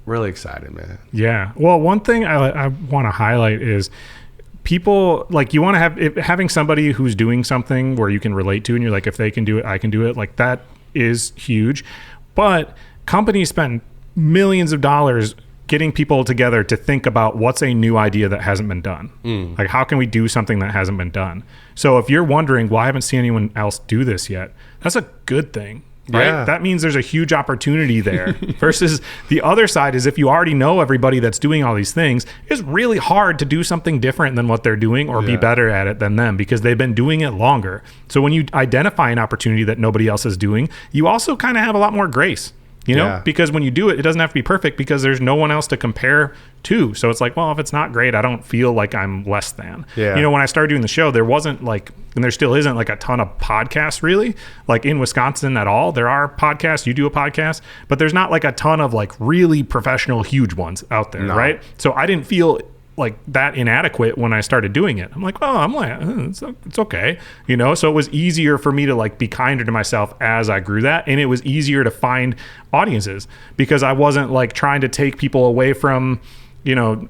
really excited, man. Yeah. Well, one thing I want to highlight is people, like, you want to having somebody who's doing something where you can relate to, and you're like, if they can do it, I can do it. Like, that is huge. But companies spend millions of dollars getting people together to think about what's a new idea that hasn't been done. Like, how can we do something that hasn't been done? So if you're wondering, well, I haven't seen anyone else do this yet, that's a good thing, right? Yeah. That means there's a huge opportunity there. Versus the other side is, if you already know everybody that's doing all these things, it's really hard to do something different than what they're doing or be better at it than them, because they've been doing it longer. So when you identify an opportunity that nobody else is doing, you also kind of have a lot more grace. You know, because when you do it, it doesn't have to be perfect because there's no one else to compare to. So it's like, well, if it's not great, I don't feel like I'm less than. Yeah. You know, when I started doing the show, there wasn't like, and there still isn't like a ton of podcasts really, like in Wisconsin at all. There are podcasts, you do a podcast, but there's not like a ton of like really professional, huge ones out there, right? So I didn't feel like that inadequate when I started doing it. I'm like, oh, I'm like, it's okay. You know, so it was easier for me to like be kinder to myself as I grew that. And it was easier to find audiences because I wasn't like trying to take people away from, you know,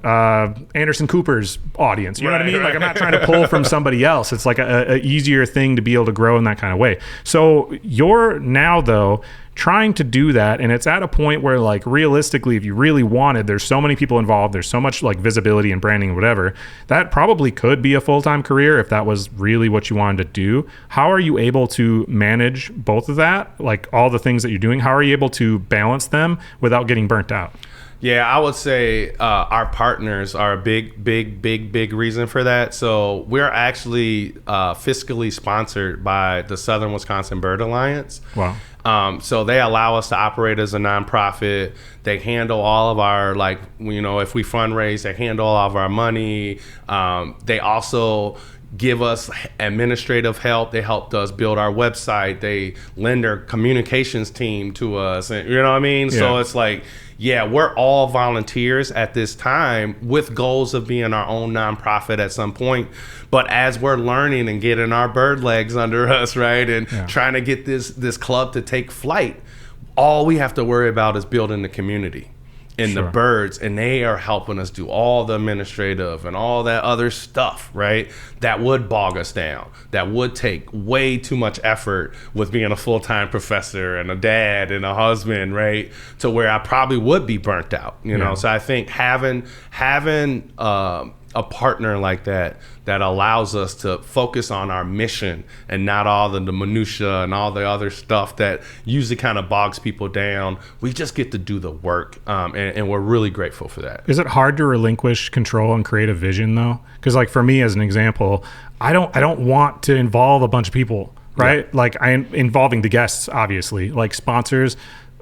Anderson Cooper's audience. You know what I mean? Like I'm not trying to pull from somebody else. It's like a easier thing to be able to grow in that kind of way. So you're now though trying to do that, and it's at a point where like realistically, if you really wanted, there's so many people involved, there's so much like visibility and branding and whatever, that probably could be a full-time career if that was really what you wanted to do. How are you able to manage both of that, like all the things that you're doing? How are you able to balance them without getting burnt out? Yeah, I would say our partners are a big reason for that. So we're actually fiscally sponsored by the Southern Wisconsin Bird Alliance. Wow. So they allow us to operate as a nonprofit. They handle all of our, like, you know, if we fundraise, they handle all of our money. They also give us administrative help. They helped us build our website. They lend their communications team to us. And, you know what I mean? Yeah. So it's like, yeah, we're all volunteers at this time with goals of being our own nonprofit at some point. But as we're learning and getting our bird legs under us, right, and trying to get this club to take flight, all we have to worry about is building the community and the birds, and they are helping us do all the administrative and all that other stuff, right, that would bog us down, that would take way too much effort with being a full-time professor and a dad and a husband, right, to where I probably would be burnt out, you know. So I think having a partner like that allows us to focus on our mission and not all the minutia and all the other stuff that usually kind of bogs people down. We just get to do the work, and we're really grateful for that. Is it hard to relinquish control and create a vision though? Because like for me as an example, I don't want to involve a bunch of people, right? Like I'm involving the guests, obviously, like sponsors.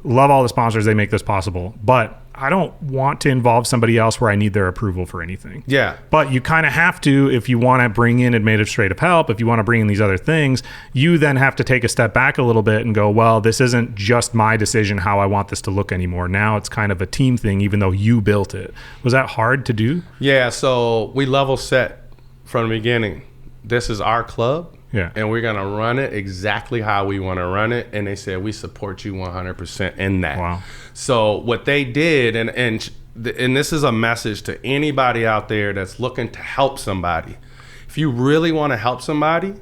Love all the sponsors, they make this possible, but I don't want to involve somebody else where I need their approval for anything. Yeah. But you kind of have to, if you want to bring in administrative help, if you want to bring in these other things, you then have to take a step back a little bit and go, well, this isn't just my decision how I want this to look anymore. Now it's kind of a team thing, even though you built it. Was that hard to do? Yeah, so we level set from the beginning. This is our club. Yeah. And we're going to run it exactly how we want to run it. And they said, we support you 100% in that. Wow. So what they did, and this is a message to anybody out there that's looking to help somebody. If you really want to help somebody,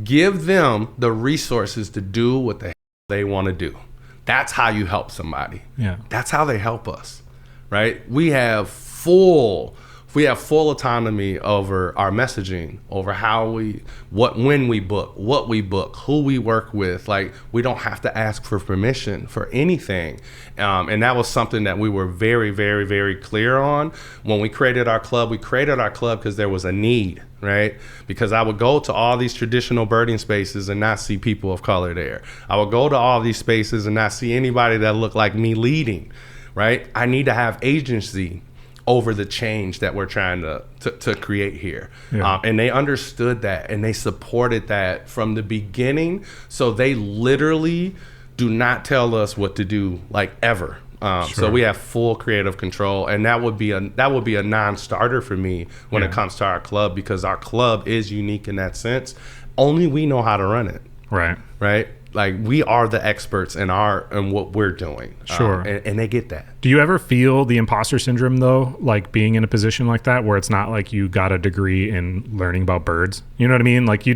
give them the resources to do what the hell they want to do. That's how you help somebody. Yeah. That's how they help us, right? We have full autonomy over our messaging, over when we book, what we book, who we work with. Like, we don't have to ask for permission for anything. And that was something that we were very, very, very clear on. When we created our club because there was a need, right? Because I would go to all these traditional birding spaces and not see people of color there. I would go to all these spaces and not see anybody that looked like me leading, right? I need to have agency over the change that we're trying to create here. Yeah. And they understood that and they supported that from the beginning. So they literally do not tell us what to do, like, ever. So we have full creative control, and that would be a non-starter for me when it comes to our club, because our club is unique in that sense. Only we know how to run it. Right. Like, we are the experts in what we're doing. Sure. And they get that. Do you ever feel the imposter syndrome though, like being in a position like that where it's not like you got a degree in learning about birds? You know what I mean? Like,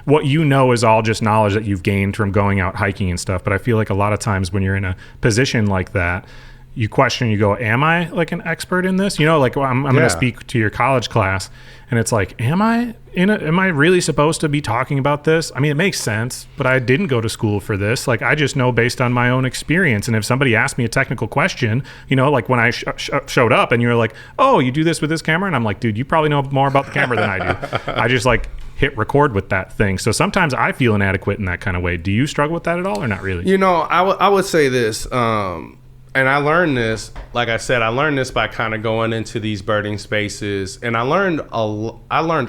what you know is all just knowledge that you've gained from going out hiking and stuff. But I feel like a lot of times when you're in a position like that, you question, you go, am I like an expert in this? You know, like, I'm going to speak to your college class, and it's like, am I really supposed to be talking about this? I mean, it makes sense, but I didn't go to school for this. Like, I just know based on my own experience. And if somebody asked me a technical question, you know, like when I showed up and you were like, oh, you do this with this camera? And I'm like, dude, you probably know more about the camera than I do. I just like hit record with that thing. So sometimes I feel inadequate in that kind of way. Do you struggle with that at all or not really? You know, I would say this, and I learned this, like I said, I learned this by kind of going into these birding spaces. And I learned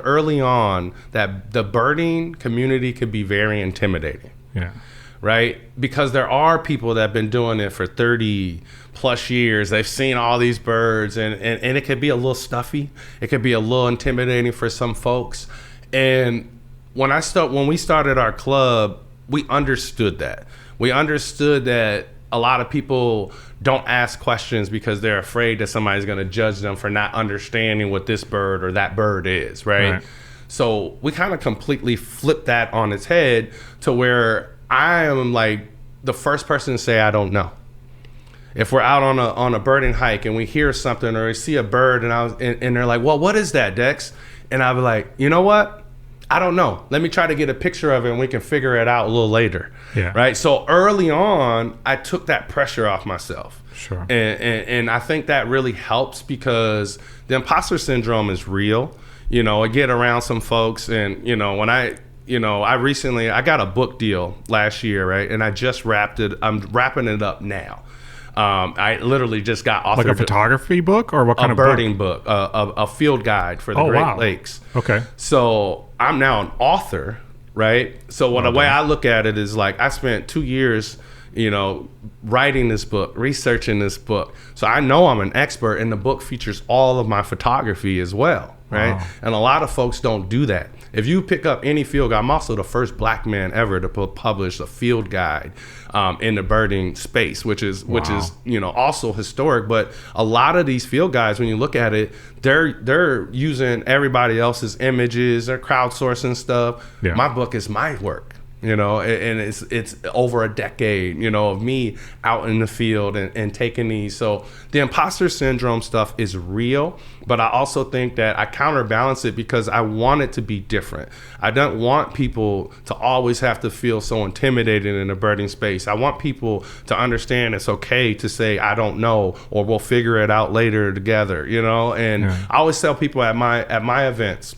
early on that the birding community could be very intimidating. Yeah. Right? Because there are people that have been doing it for 30 plus years. They've seen all these birds, and it could be a little stuffy. It could be a little intimidating for some folks. And when we started our club, we understood that. We understood that a lot of people don't ask questions because they're afraid that somebody's going to judge them for not understanding what this bird or that bird is, right? So we kind of completely flipped that on its head to where I am like the first person to say I don't know. If we're out on a birding hike and we hear something or we see a bird and they're like, well, what is that, Dex? And I'll be like, you know what? I don't know. Let me try to get a picture of it and we can figure it out a little later. Yeah. Right. So early on, I took that pressure off myself. Sure. And I think that really helps because the imposter syndrome is real. You know, I get around some folks and, you know, when I got a book deal last year, right? And I just wrapped it. I'm wrapping it up now. I literally just got authored. Like a photography book or what kind of birding book? A field guide for the Great Lakes. Okay. So I'm now an author, right? So the way I look at it is like I spent 2 years, you know, writing this book, researching this book. So I know I'm an expert, and the book features all of my photography as well, right? Wow. And a lot of folks don't do that. If you pick up any field guide, I'm also the first black man ever to publish a field guide in the birding space, which is you know, also historic. But a lot of these field guides, when you look at it, they're using everybody else's images, they're crowdsourcing stuff. Yeah. My book is my work. You know, and it's over a decade, you know, of me out in the field and taking these. So the imposter syndrome stuff is real, but I also think that I counterbalance it because I want it to be different. I don't want people to always have to feel so intimidated in a birding space. I want people to understand it's okay to say, I don't know, or we'll figure it out later together, you know? And I always tell people at my events,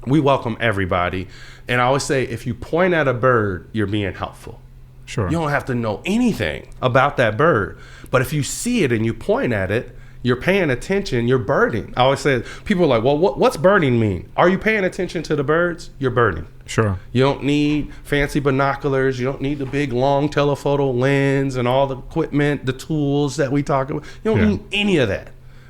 we welcome everybody. And I always say, if you point at a bird, you're being helpful. Sure. You don't have to know anything about that bird. But if you see it and you point at it, you're paying attention, you're birding. I always say, people are like, well, what's birding mean? Are you paying attention to the birds? You're birding. Sure. You don't need fancy binoculars. You don't need the big long telephoto lens and all the equipment, the tools that we talk about. You don't need any of that.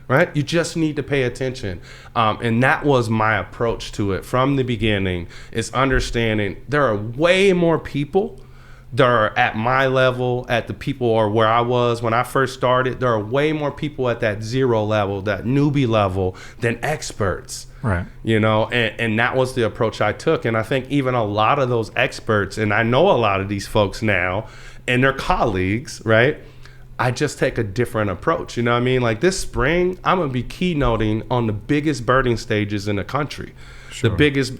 Right? You just need to pay attention. And that was my approach to it from the beginning, is understanding there are way more people that are at my level, at the people or where I was when I first started. There are way more people at that zero level, that newbie level, than experts. Right. You know, and that was the approach I took. And I think even a lot of those experts, and I know a lot of these folks now and their colleagues, right? I just take a different approach. You know what I mean? Like this spring, I'm going to be keynoting on the biggest birding stages in the country. Sure. The biggest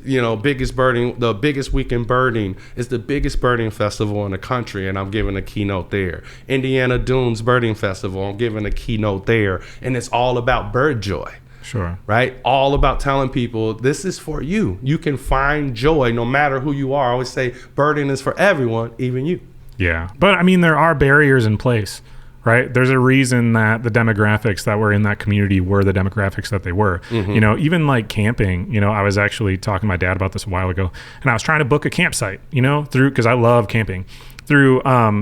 weekend birding is the biggest birding festival in the country, and I'm giving a keynote there. Indiana Dunes Birding Festival, I'm giving a keynote there, and it's all about bird joy. Sure. Right? All about telling people this is for you. You can find joy no matter who you are. I always say birding is for everyone, even you. Yeah. But I mean, there are barriers in place. Right. There's a reason that the demographics that were in that community were the demographics that they were. Mm-hmm. You know, even like camping, you know, I was actually talking to my dad about this a while ago, and I was trying to book a campsite, you know, because I love camping, through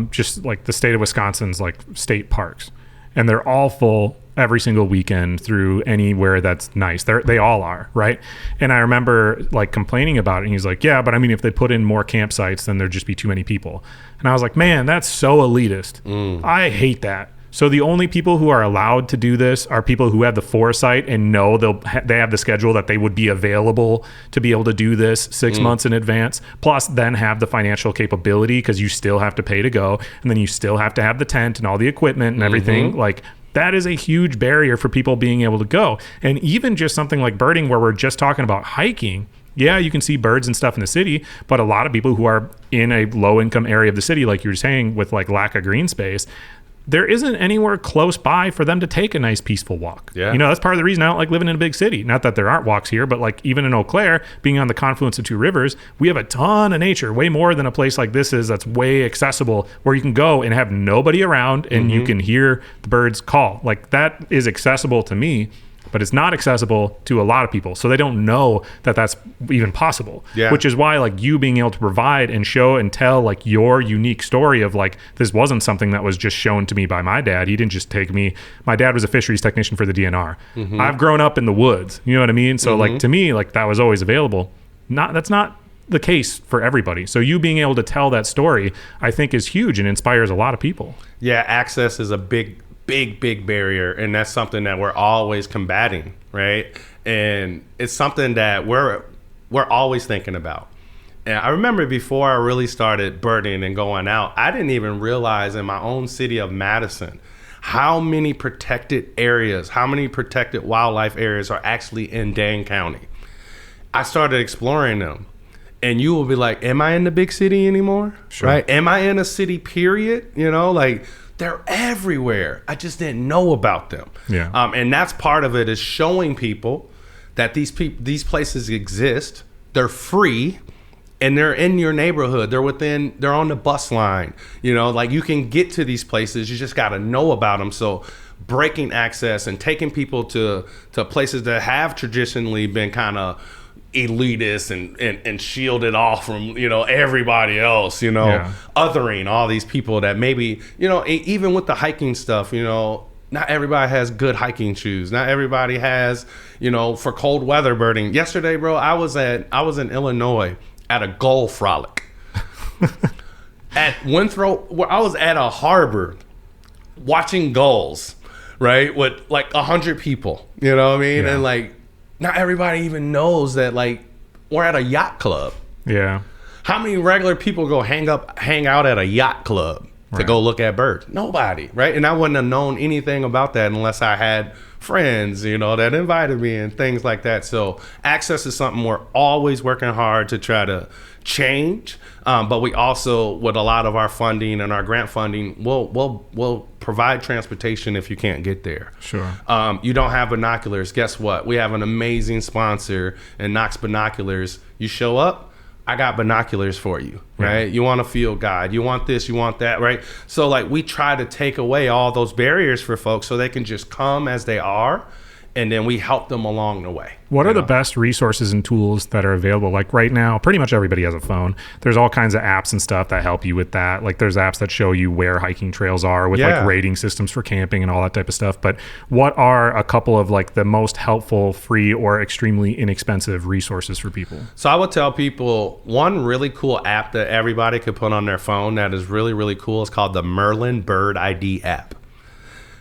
just like the state of Wisconsin's like state parks. And they're all full every single weekend through anywhere that's nice. They all are, right? And I remember like complaining about it, and he's like, yeah, but I mean, if they put in more campsites, then there'd just be too many people. And I was like, man, that's so elitist. I hate that. So the only people who are allowed to do this are people who have the foresight and know they have the schedule that they would be available to be able to do this 6 months in advance, plus then have the financial capability, because you still have to pay to go, and then you still have to have the tent and all the equipment and everything. Like, that is a huge barrier for people being able to go. And even just something like birding, where we're just talking about hiking, yeah, you can see birds and stuff in the city, but a lot of people who are in a low income area of the city, like you were saying, with like lack of green space, there isn't anywhere close by for them to take a nice peaceful walk. Yeah. You know, that's part of the reason I don't like living in a big city. Not that there aren't walks here, but like even in Eau Claire, being on the confluence of two rivers, we have a ton of nature, way more than a place like this is, that's way accessible, where you can go and have nobody around and you can hear the birds call. Like that is accessible to me, but it's not accessible to a lot of people. So they don't know that that's even possible, which is why like you being able to provide and show and tell like your unique story of like, this wasn't something that was just shown to me by my dad. He didn't just take me. My dad was a fisheries technician for the DNR. I've grown up in the woods, you know what I mean? So like to me, like that was always available. That's not the case for everybody. So you being able to tell that story, I think is huge and inspires a lot of people. Yeah, access is a big barrier, and that's something that we're always combating, right? And it's something that we're always thinking about. And I remember before I really started birding and going out, I didn't even realize in my own city of Madison how many protected areas, how many protected wildlife areas are actually in Dane County. I started exploring them, and you will be like, am I in the big city anymore? Sure. Right? Am I in a city, period? You know, like, they're everywhere. I just didn't know about them. Yeah. And that's part of it, is showing people that these places exist. They're free, and they're in your neighborhood. They're on the bus line. You know, like you can get to these places. You just got to know about them. So breaking access and taking people to places that have traditionally been kind of elitist and shielded off from, you know, everybody else, you know, othering all these people that maybe, you know, even with the hiking stuff, you know, not everybody has good hiking shoes. Not everybody has, you know, for cold weather birding. Yesterday, bro, I was in Illinois at a gull frolic at Winthrop, where I was at a harbor watching gulls, right, with like 100 people, you know what I mean? And like, not everybody even knows that like we're at a yacht club. Yeah. How many regular people go hang out at a yacht club to go look at birds? Nobody, right? And I wouldn't have known anything about that unless I had friends, you know, that invited me and things like that. So access is something we're always working hard to try to change. But we also, with a lot of our funding and our grant funding, we'll provide transportation if you can't get there. Sure. You don't have binoculars. Guess what? We have an amazing sponsor in Knox Binoculars. You show up, I got binoculars for you, right? You want a field guide, you want this, you want that, right? So like we try to take away all those barriers for folks so they can just come as they are, and then we help them along the way. What are the best resources and tools that are available? Like right now, pretty much everybody has a phone. There's all kinds of apps and stuff that help you with that. Like there's apps that show you where hiking trails are with like rating systems for camping and all that type of stuff. But what are a couple of like the most helpful, free, or extremely inexpensive resources for people? So I would tell people one really cool app that everybody could put on their phone that is really, really cool is called the Merlin Bird ID app.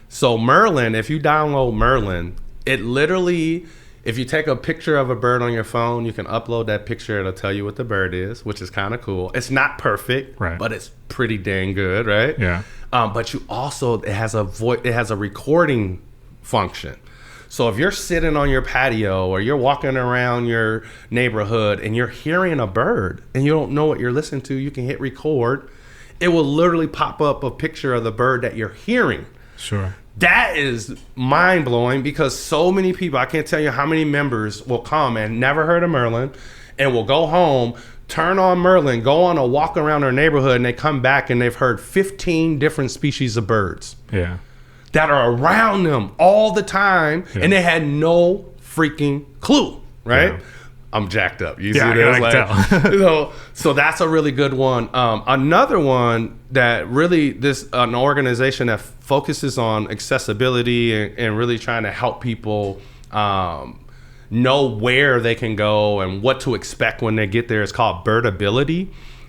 So Merlin, if you download Merlin, it literally, if you take a picture of a bird on your phone, you can upload that picture. It'll tell you what the bird is, which is kind of cool. It's not perfect, but it's pretty dang good, right? Yeah. But you also, it has a recording function. So if you're sitting on your patio or you're walking around your neighborhood and you're hearing a bird and you don't know what you're listening to, you can hit record. It will literally pop up a picture of the bird that you're hearing. Sure. That is mind-blowing because so many people, I can't tell you how many members will come and never heard of Merlin and will go home, turn on Merlin, go on a walk around their neighborhood, and they come back and they've heard 15 different species of birds that are around them all the time, and they had no freaking clue, right? Yeah. I'm jacked up. You see this? I can tell. So that's a really good one. Another one that really an organization that focuses on accessibility and really trying to help people know where they can go and what to expect when they get there is called Birdability.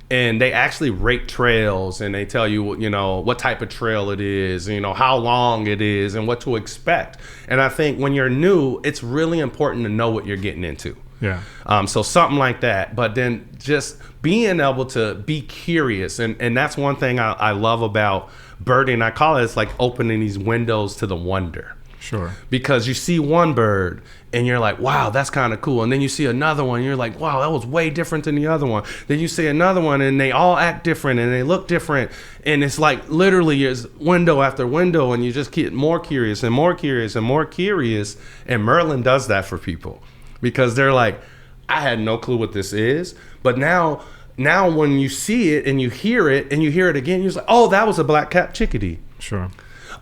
And they actually rate trails and they tell you, you know, what type of trail it is, you know, how long it is and what to expect. And I think when you're new, it's really important to know what you're getting into. Yeah. So something like that, but then just being able to be curious. And that's one thing I love about birding. I call it, it's like opening these windows to the wonder. Sure. Because you see one bird and you're like, wow, that's kind of cool. And then you see another one and you're like, wow, that was way different than the other one. Then you see another one and they all act different and they look different. And it's like literally is window after window, and you just get more curious and more curious and more curious. And Merlin does that for people because they're like, I had no clue what this is. But now when you see it and you hear it again, you're like, oh, that was a black-capped chickadee. Sure.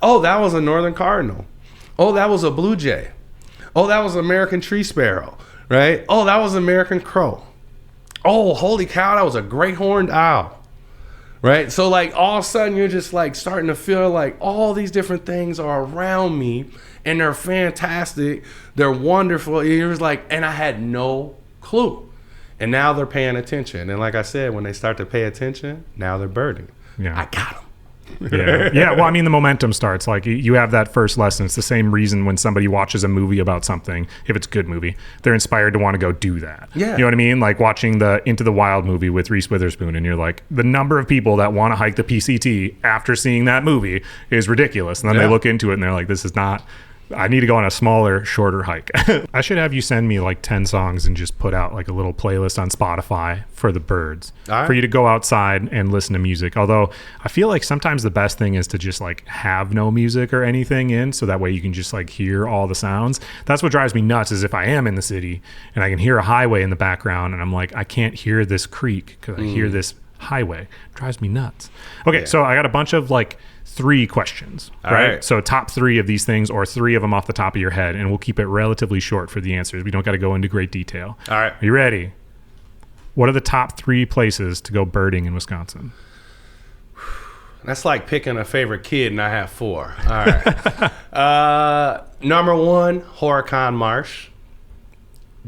Oh, that was a northern cardinal. Oh, that was a blue jay. Oh, that was American tree sparrow, right? Oh, that was American crow. Oh, holy cow, that was a great horned owl, right? So like all of a sudden you're just like starting to feel like all these different things are around me and they're fantastic. They're wonderful. You're just like, and I had no clue. And now they're paying attention. And like I said, when they start to pay attention, now they're birding. Yeah. I got them. Yeah. Well, I mean, the momentum starts. Like you have that first lesson. It's the same reason when somebody watches a movie about something, if it's a good movie, they're inspired to want to go do that. Yeah. You know what I mean? Like watching the Into the Wild movie with Reese Witherspoon, and you're like, the number of people that want to hike the PCT after seeing that movie is ridiculous. And then they look into it and they're like, this is not. I need to go on a smaller, shorter hike. I should have you send me like 10 songs and just put out like a little playlist on Spotify for the birds, for you to go outside and listen to music. Although I feel like sometimes the best thing is to just like have no music or anything in, so that way you can just like hear all the sounds. That's what drives me nuts, is if I am in the city and I can hear a highway in the background and I'm like, I can't hear this creek because I hear this highway. It drives me nuts. Okay, so I got a bunch of like 3 questions, right? So top 3 of these things, or 3 of them off the top of your head, and we'll keep it relatively short for the answers. We don't got to go into great detail. All right. Are you ready? What are the top 3 places to go birding in Wisconsin? That's like picking a favorite kid, and I have 4. All right. Number 1, Horicon Marsh.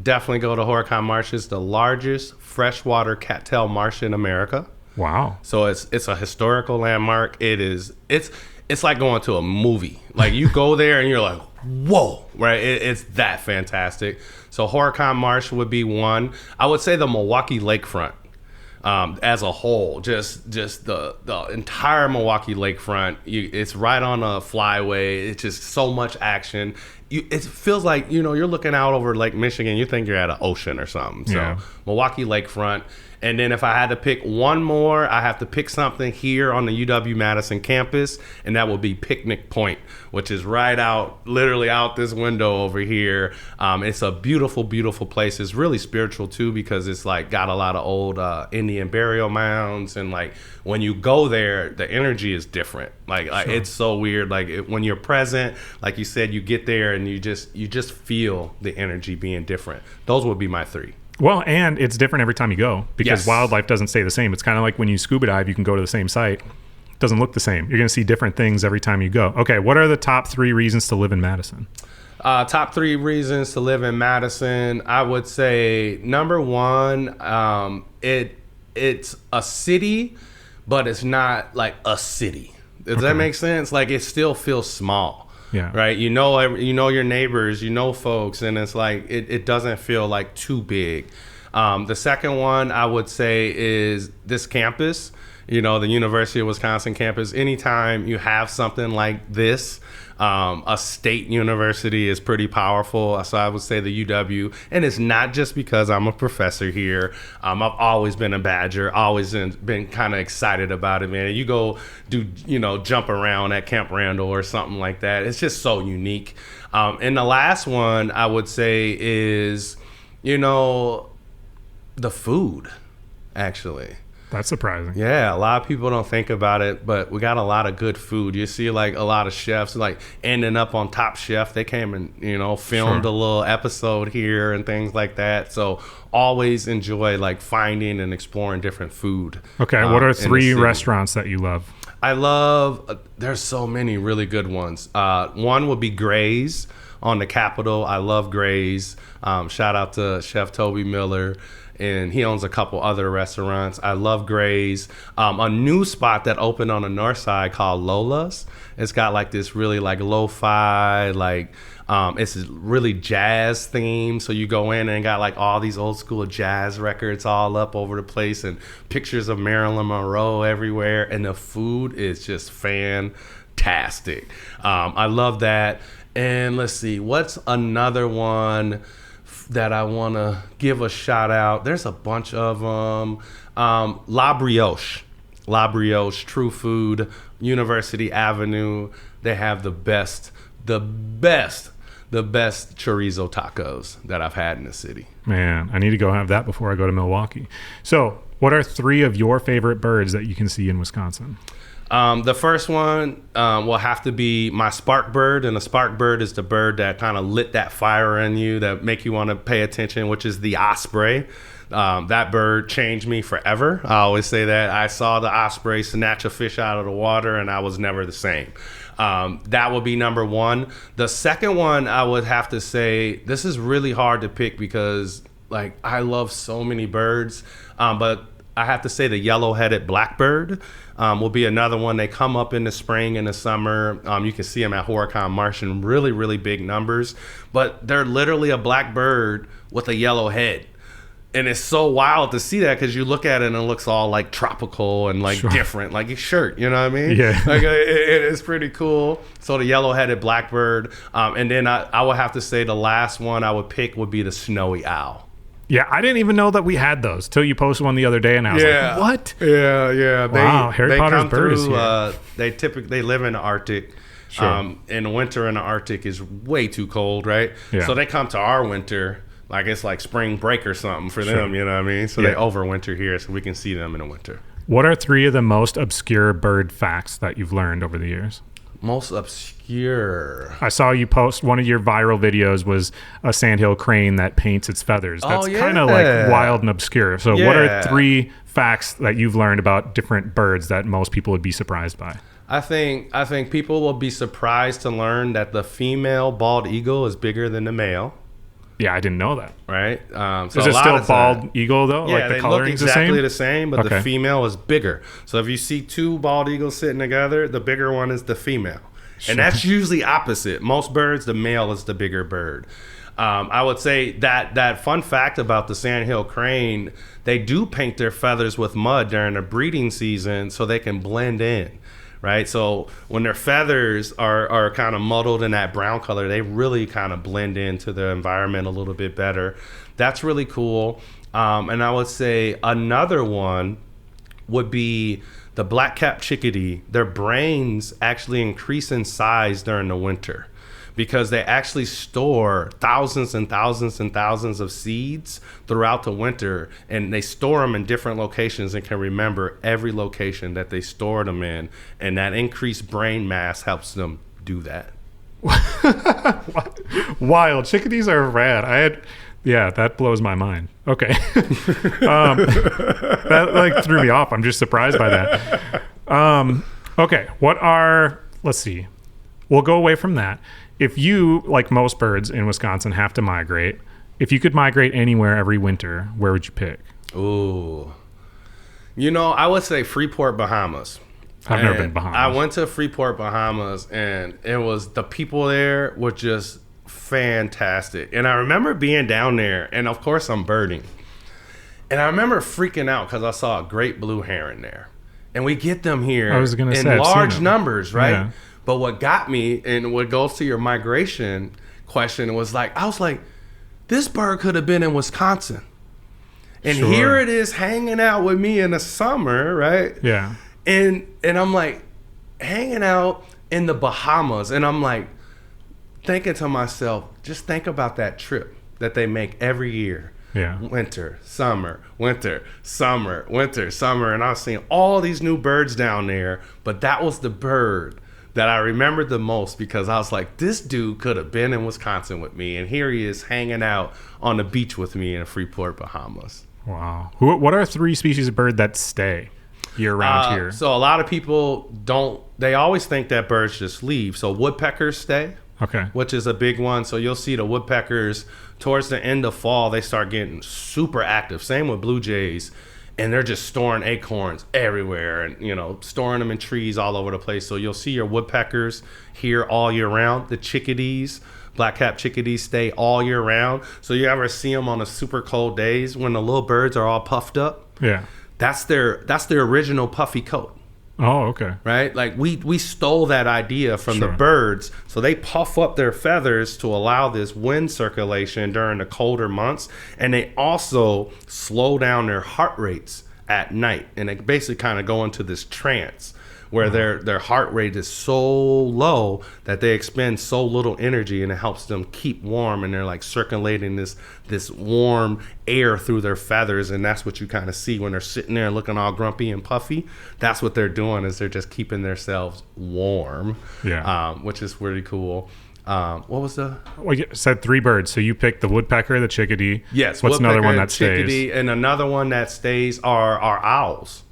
Definitely go to Horicon Marsh. It's the largest freshwater cattail marsh in America. Wow. So it's a historical landmark. It's like going to a movie. Like you go there and you're like, whoa, right? It's that fantastic. So Horicon Marsh would be one. I would say the Milwaukee Lakefront as a whole, just the entire Milwaukee Lakefront. It's right on a flyway. It's just so much action. It feels like, you're looking out over Lake Michigan. You think you're at an ocean or something. So Milwaukee Lakefront. And then if I had to pick one more, I have to pick something here on the UW-Madison campus, and that would be Picnic Point, which is right out, literally out this window over here. It's a beautiful, beautiful place. It's really spiritual too, because it's like got a lot of old Indian burial mounds, and like when you go there, the energy is different. Like it's so weird. Like when you're present, like you said, you get there and you just feel the energy being different. Those would be my 3. Well, and it's different every time you go, because wildlife doesn't stay the same. It's kind of like when you scuba dive, you can go to the same site. It doesn't look the same. You're going to see different things every time you go. Okay, what are the top 3 reasons to live in Madison? Top 3 reasons to live in Madison. I would say number 1, it's a city, but it's not like a city. Does that make sense? Like it still feels small. Yeah. Right. You know your neighbors, folks, and it's like it doesn't feel like too big. The second one I would say is this campus, the University of Wisconsin campus. Anytime you have something like this, a state university is pretty powerful. So I would say the UW, and it's not just because I'm a professor here. I've always been a Badger, always been kind of excited about it, man. You go do, jump around at Camp Randall or something like that. It's just so unique. And the last one I would say is, the food, actually. That's surprising. Yeah, a lot of people don't think about it, but we got a lot of good food. You see like a lot of chefs like ending up on Top Chef. They came and, filmed a little episode here and things like that. So always enjoy like finding and exploring different food. Okay, what are 3 restaurants that you love? I love, there's so many really good ones. One would be Gray's on the Capitol. I love Gray's. Shout out to Chef Toby Miller. And he owns a couple other restaurants. I love Gray's. A new spot that opened on the north side called Lola's. It's got like this really like lo-fi, like it's really jazz themed. So you go in and got like all these old school jazz records all up over the place and pictures of Marilyn Monroe everywhere. And the food is just fantastic. fantastic. I love that. And let's see, what's another one that I want to give a shout out? There's a bunch of them. La Brioche, True Food, University Avenue. They have the best chorizo tacos that I've had in the city. Man, I need to go have that before I go to Milwaukee. So what are 3 of your favorite birds that you can see in Wisconsin? The first one will have to be my spark bird, and the spark bird is the bird that kind of lit that fire in you that make you want to pay attention, which is the osprey. That bird changed me forever. I always say that. I saw the osprey snatch a fish out of the water, and I was never the same. That would be number 1. The second one, I would have to say, this is really hard to pick because like I love so many birds, but I have to say the yellow-headed blackbird will be another one. They come up in the spring and the summer. You can see them at Horicon Marsh in really, really big numbers, but they're literally a black bird with a yellow head. And it's so wild to see that because you look at it and it looks all like tropical and like different, like your shirt, you know what I mean? Yeah. Like it is pretty cool. So the yellow-headed blackbird. And then I would have to say the last one I would pick would be the snowy owl. Yeah, I didn't even know that we had those till you posted one the other day, and I was like, "What?" Yeah. Wow, Harry Potter's bird is here. They live in the Arctic. Sure. And the winter in the Arctic is way too cold, right? Yeah. So they come to our winter like it's like spring break or something for them, you know what I mean? So they overwinter here, so we can see them in the winter. What are 3 of the most obscure bird facts that you've learned over the years? Most obscure. I saw you post one of your viral videos was a sandhill crane that paints its feathers. That's kind of like wild and obscure. So what are 3 facts that you've learned about different birds that most people would be surprised by? I think people will be surprised to learn that the female bald eagle is bigger than the male. Yeah, I didn't know that. Right? So is it still bald eagle though? Yeah, like the they look exactly the same, but the Okay. female is bigger. So if you see 2 bald eagles sitting together, the bigger one is the female. And that's usually opposite. Most birds, the male is the bigger bird. I would say that fun fact about the sandhill crane, they do paint their feathers with mud during the breeding season so they can blend in. Right, so when their feathers are kind of muddled in that brown color, they really kind of blend into the environment a little bit better. That's really cool. And I would say another one would be the black-capped chickadee. Their brains actually increase in size during the winter because they actually store thousands and thousands and thousands of seeds throughout the winter, and they store them in different locations and can remember every location that they stored them in, and that increased brain mass helps them do that. Wild. Chickadees are rad. That blows my mind. Okay. That like threw me off. I'm just surprised by that. Okay. Let's see. We'll go away from that. If you, like most birds in Wisconsin, have to migrate, if you could migrate anywhere every winter, where would you pick? Ooh. I would say Freeport, Bahamas. I've never been to Bahamas. I went to Freeport, Bahamas, and the people there were just fantastic. And I remember being down there, and of course I'm birding. And I remember freaking out because I saw a great blue heron there. And we get them here in large numbers, right? Yeah. But what got me, and what goes to your migration question, was like, I was like, this bird could have been in Wisconsin. And here it is hanging out with me in the summer, right? Yeah. And I'm like, hanging out in the Bahamas. And I'm like, thinking to myself, just think about that trip that they make every year. Yeah. Winter, summer, winter, summer, winter, summer. And I was seeing all these new birds down there. But that was the bird that I remembered the most because I was like, this dude could have been in Wisconsin with me. And here he is hanging out on the beach with me in Freeport, Bahamas. Wow. What are 3 species of bird that stay year-round here? So a lot of people they always think that birds just leave. So woodpeckers stay. Okay. Which is a big one. So you'll see the woodpeckers towards the end of fall, they start getting super active. Same with blue jays. And they're just storing acorns everywhere and, storing them in trees all over the place. So you'll see your woodpeckers here all year round. The chickadees, black-capped chickadees stay all year round. So you ever see them on the super cold days when the little birds are all puffed up? Yeah. That's their original puffy coat. Oh, okay. Right? Like we stole that idea from the birds. So they puff up their feathers to allow this wind circulation during the colder months. And they also slow down their heart rates at night. And they basically kind of go into this trance where their heart rate is so low that they expend so little energy, and it helps them keep warm, and they're like circulating this warm air through their feathers. And that's what you kind of see when they're sitting there looking all grumpy and puffy. That's what they're doing, is they're just keeping themselves warm, which is really cool. What was the? Well, you said 3 birds, so you picked the woodpecker, the chickadee. Yes. What's another one that chickadee, stays? And another one that stays are owls.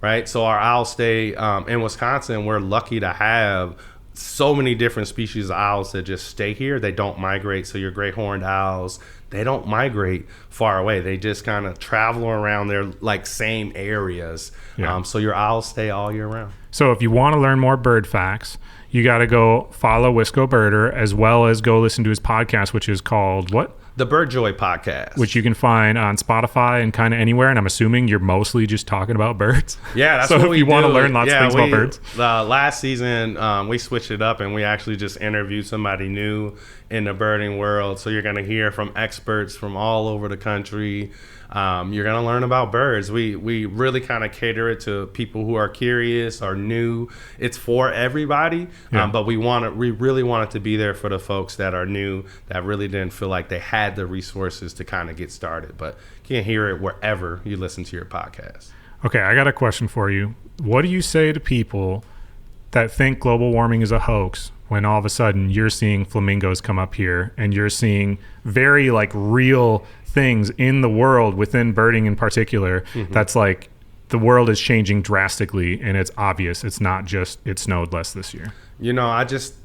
Right, so our owls stay in Wisconsin. We're lucky to have so many different species of owls that just stay here. They don't migrate. So your great horned owls, they don't migrate far away. They just kind of travel around their like same areas. Yeah. So your owls stay all year round. So if you want to learn more bird facts, you got to go follow Wiscobirder, as well as go listen to his podcast, which is called what? The Bird Joy Podcast, which you can find on Spotify and kind of anywhere. And I'm assuming you're mostly just talking about birds. Yeah, that's so what if we you do. Want to learn lots of things about birds. Last season, we switched it up, and we actually just interviewed somebody new in the birding world. So you're going to hear from experts from all over the country. You're going to learn about birds. We really kind of cater it to people who are curious or new. It's for everybody, but we really want it to be there for the folks that are new, that really didn't feel like they had the resources to kind of get started. But you can hear it wherever you listen to your podcast. Okay, I got a question for you. What do you say to people that think global warming is a hoax when all of a sudden you're seeing flamingos come up here and you're seeing very like real things in the world within birding in particular, that's like the world is changing drastically, and it's obvious. It's not just it snowed less this year.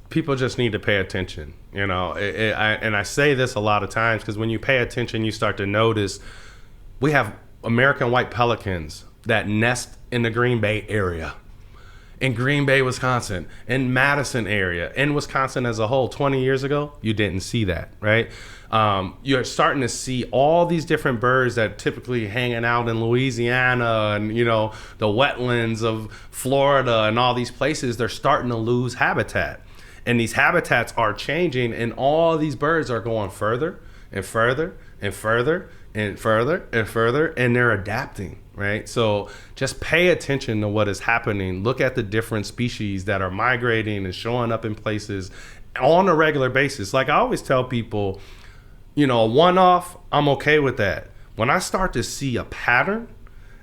People just need to pay attention, and I say this a lot of times because when you pay attention, you start to notice we have American white pelicans that nest in the Green Bay area, in Green Bay, Wisconsin, in Madison area, in Wisconsin as a whole. 20 years ago, you didn't see that, right? You're starting to see all these different birds that typically hanging out in Louisiana and, the wetlands of Florida and all these places. They're starting to lose habitat. And these habitats are changing, and all these birds are going further and further and further and further and further, and they're adapting, right? So just pay attention to what is happening. Look at the different species that are migrating and showing up in places on a regular basis. Like I always tell people, a one-off, I'm okay with that. When I start to see a pattern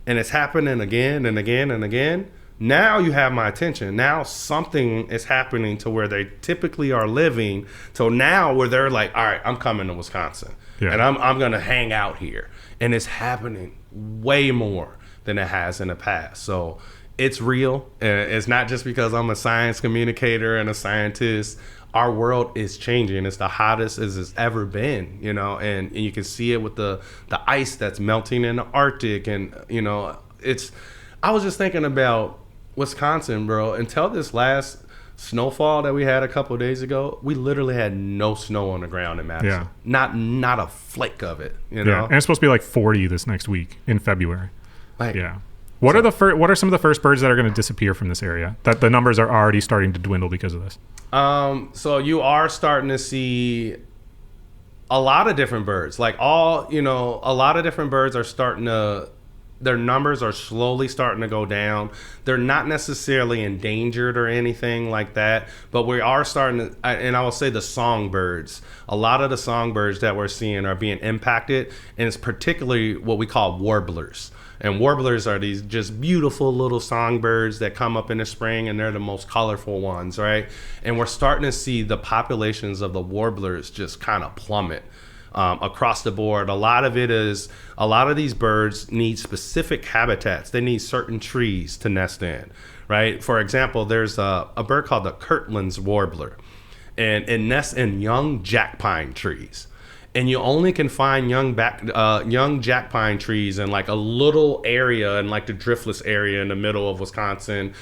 and it's happening again and again and again, now you have my attention. Now something is happening to where they typically are living. So now where they're like, all right, I'm coming to Wisconsin and I'm going to hang out here. And it's happening way more than it has in the past. So it's real. It's not just because I'm a science communicator and a scientist. Our world is changing. It's the hottest as it's ever been, and you can see it with the ice that's melting in the Arctic. And, I was just thinking about Wisconsin, bro. Until this last snowfall that we had a couple of days ago, we literally had no snow on the ground in Madison. Yeah. Not a flake of it, Yeah, and it's supposed to be like 40 this next week in February. What are some of the first birds that are going to disappear from this area? That the numbers are already starting to dwindle because of this. So you are starting to see a lot of different birds. Like a lot of different birds are starting to, their numbers are slowly starting to go down. They're not necessarily endangered or anything like that, but we are starting to, and I will say the songbirds, a lot of the songbirds that we're seeing are being impacted, and it's particularly what we call warblers. And warblers are these just beautiful little songbirds that come up in the spring, and they're the most colorful ones, right? And we're starting to see the populations of the warblers just kind of plummet across the board. A lot of these birds need specific habitats. They need certain trees to nest in, right? For example, there's a bird called the Kirtland's warbler, and it nests in young jack pine trees. And you only can find young jack pine trees in like a little area, in like the driftless area in the middle of Wisconsin.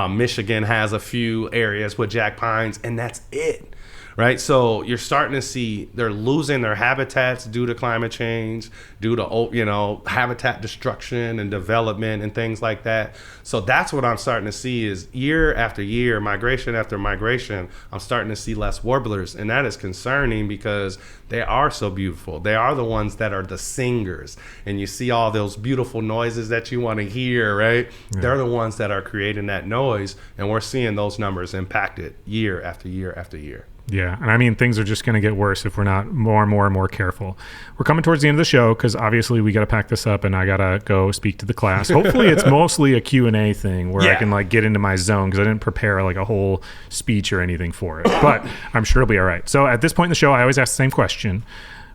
Michigan has a few areas with jack pines, and that's it, right? So you're starting to see they're losing their habitats due to climate change, due to, habitat destruction and development and things like that. So that's what I'm starting to see is year after year, migration after migration, I'm starting to see less warblers. And that is concerning because they are so beautiful. They are the ones that are the singers. And you see all those beautiful noises that you want to hear, right? Yeah. They're the ones that are creating that noise. And we're seeing those numbers impacted year after year after year. Yeah. And I mean, things are just going to get worse if we're not more and more careful. We're coming towards the end of the show because obviously we got to pack this up and I got to go speak to the class. Hopefully it's mostly a Q&A thing where I can like get into my zone because I didn't prepare like a whole speech or anything for it. But I'm sure it'll be all right. So at this point in the show, I always ask the same question.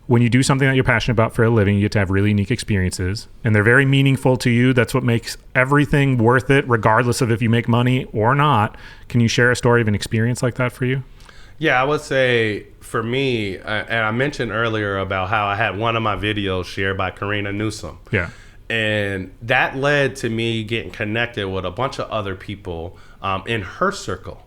When you do something that you're passionate about for a living, you get to have really unique experiences and they're very meaningful to you. That's what makes everything worth it, regardless of if you make money or not. Can you share a story of an experience like that for you? Yeah, I would say for me, and I mentioned earlier about how I had one of my videos shared by Karina Newsom. Yeah. And that led to me getting connected with a bunch of other people in her circle.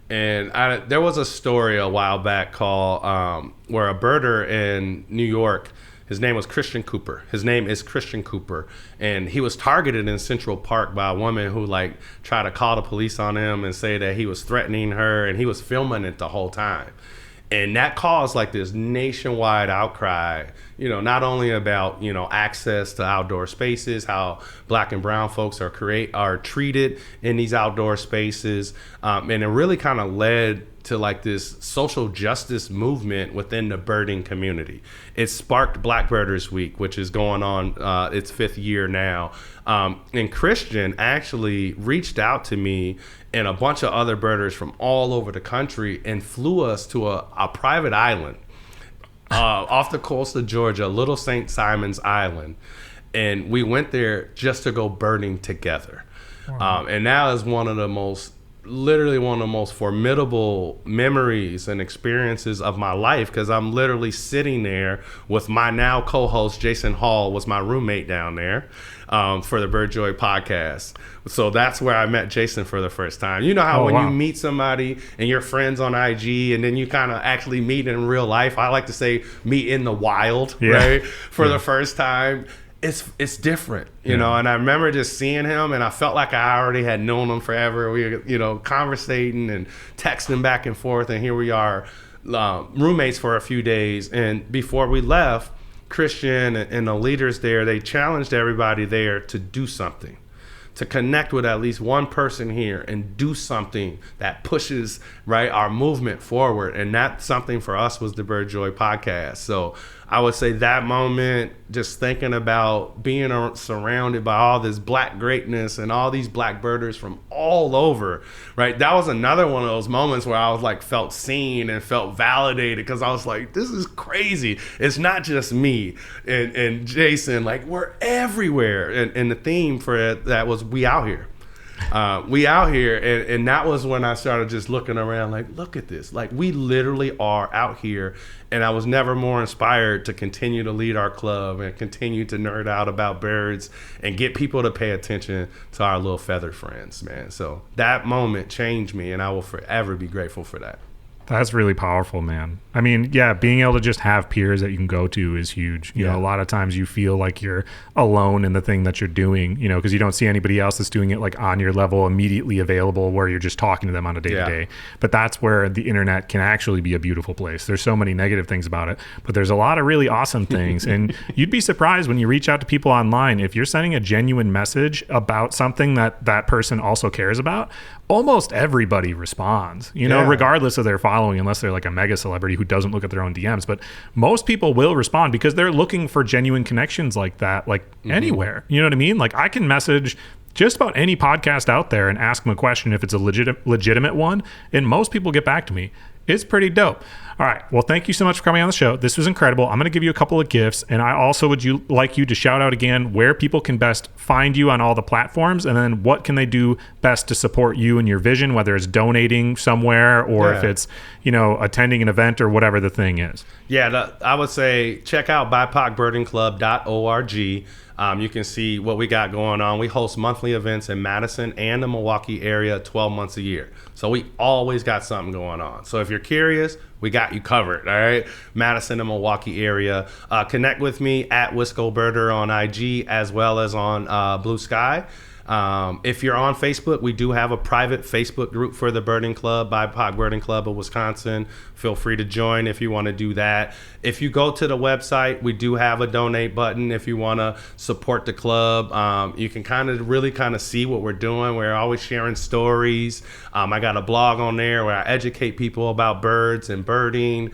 And there was a story a while back called where a birder in New York, his name was Christian Cooper. His name is Christian Cooper. And he was targeted in Central Park by a woman who tried to call the police on him and say that he was threatening her, and he was filming it the whole time. And that caused this nationwide outcry, not only about, access to outdoor spaces, how Black and brown folks are treated in these outdoor spaces. And it really kind of led to this social justice movement within the birding community. It sparked Black Birders Week, which is going on its 5th year now. And Christian actually reached out to me and a bunch of other birders from all over the country and flew us to a private island off the coast of Georgia, Little St. Simon's Island. And we went there just to go birding together. Wow. And that is one of the most formidable memories and experiences of my life, because I'm literally sitting there with my now co-host Jason Hall, was my roommate down there for the Bird Joy podcast. So that's where I met Jason for the first time. You know how you meet somebody and you're friends on IG and then you kind of actually meet in real life. I like to say meet in the wild, right? For the first time. It's different, you know, and I remember just seeing him and I felt like I already had known him forever. We were, conversating and texting back and forth, and here we are, roommates for a few days. And before we left, Christian and the leaders there, they challenged everybody there to do something, to connect with at least one person here and do something that pushes our movement forward. And that something for us was the Bird Joy podcast. So I would say that moment, just thinking about being surrounded by all this Black greatness and all these Black birders from all over, right? That was another one of those moments where I was felt seen and felt validated, because I was like, this is crazy. It's not just me and Jason, we're everywhere. And the theme for that was we out here. We out here, and that was when I started just looking around look at this. We literally are out here, and I was never more inspired to continue to lead our club and continue to nerd out about birds and get people to pay attention to our little feathered friends, man. So that moment changed me, and I will forever be grateful for that. That's really powerful, man. I mean, yeah, being able to just have peers that you can go to is huge. You know, a lot of times you feel like you're alone in the thing that you're doing, because you don't see anybody else that's doing it on your level, immediately available, where you're just talking to them on a day-to-day. But that's where the internet can actually be a beautiful place. There's so many negative things about it, but there's a lot of really awesome things. And you'd be surprised when you reach out to people online, if you're sending a genuine message about something that that person also cares about, almost everybody responds, regardless of their following, unless they're a mega celebrity who doesn't look at their own DMs. But most people will respond because they're looking for genuine connections like that, anywhere. You know what I mean? I can message just about any podcast out there and ask them a question if it's a legitimate one, and most people get back to me. It's pretty dope. All right. Well, thank you so much for coming on the show. This was incredible. I'm going to give you a couple of gifts, and I also would like you to shout out again where people can best find you on all the platforms, and then what can they do best to support you and your vision, whether it's donating somewhere or if it's, attending an event or whatever the thing is. Yeah, I would say check out BIPOCbirdingclub.org. You can see what we got going on. We host monthly events in Madison and the Milwaukee area 12 months a year. So we always got something going on. So if you're curious, we got you covered, all right? Madison and Milwaukee area. Connect with me at Wiscobirder on IG as well as on Blue Sky. If you're on Facebook, we do have a private Facebook group for the Birding Club, BIPOC Birding Club of Wisconsin. Feel free to join if you want to do that. If you go to the website, we do have a donate button if you want to support the club. You can really see what we're doing. We're always sharing stories. I got a blog on there where I educate people about birds and birding.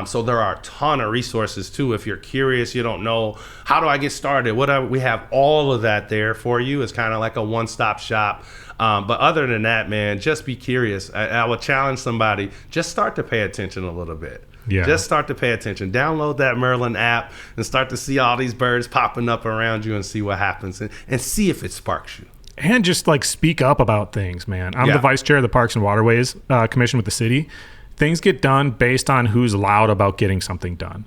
So there are a ton of resources too. If you're curious, you don't know, how do I get started? We have all of that there for you. It's kind of like a one-stop shop. But other than that, man, just be curious. I would challenge somebody, just start to pay attention a little bit. Yeah. Just start to pay attention. Download that Merlin app and start to see all these birds popping up around you and see what happens and see if it sparks you. And just speak up about things, man. I'm the vice chair of the Parks and Waterways Commission with the city. Things get done based on who's loud about getting something done.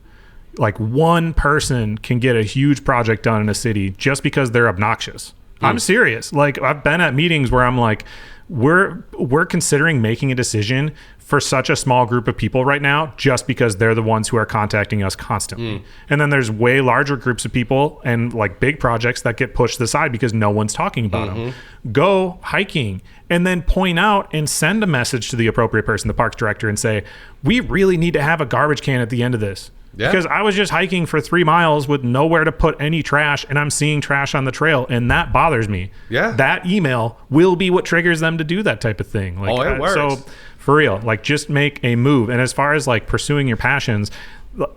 One person can get a huge project done in a city just because they're obnoxious. I'm serious. I've been at meetings where I'm like, we're considering making a decision for such a small group of people right now just because they're the ones who are contacting us constantly. And then there's way larger groups of people and big projects that get pushed to the side because no one's talking about them. Go hiking and then point out and send a message to the appropriate person, the parks director, and say, we really need to have a garbage can at the end of this. Yeah. Because I was just hiking for 3 miles with nowhere to put any trash, and I'm seeing trash on the trail, and that bothers me. Yeah. That email will be what triggers them to do that type of thing. It works. So for real, just make a move. And as far as pursuing your passions, what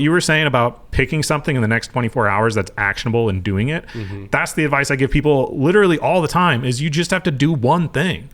you were saying about picking something in the next 24 hours that's actionable and doing it, that's the advice I give people literally all the time, is you just have to do one thing.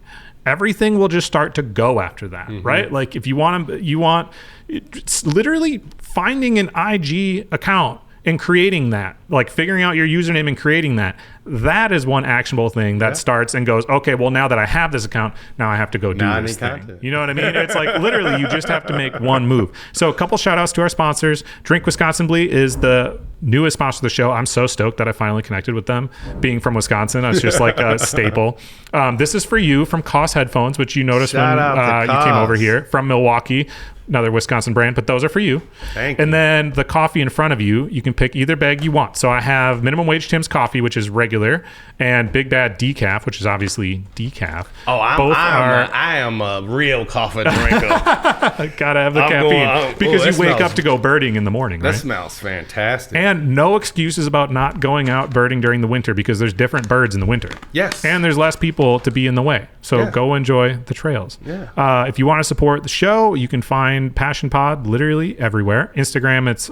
Everything will just start to go after that, right? If you want it's literally finding an IG account and creating that, figuring out your username and creating that. That is one actionable thing that starts and goes, okay, well, now that I have this account, now I have to go do this thing. Content. You know what I mean? It's literally you just have to make one move. So a couple shout outs to our sponsors. Drink Wisconsinly is the newest sponsor of the show. I'm so stoked that I finally connected with them. Being from Wisconsin, it's just a staple. This is for you from Koss Headphones, which you noticed when you came over here, from Milwaukee. Another Wisconsin brand, but those are for you. Thank you. And then the coffee in front of you, you can pick either bag you want. So I have Minimum Wage Tim's coffee, which is regular, and Big Bad Decaf, which is obviously decaf. Oh, I am a real coffee drinker. Gotta have the caffeine because you wake up to go birding in the morning. That right? smells fantastic. And no excuses about not going out birding during the winter because there's different birds in the winter. Yes. And there's less people to be in the way. So go enjoy the trails. Yeah. If you want to support the show, you can find Passion Pod literally everywhere. Instagram, it's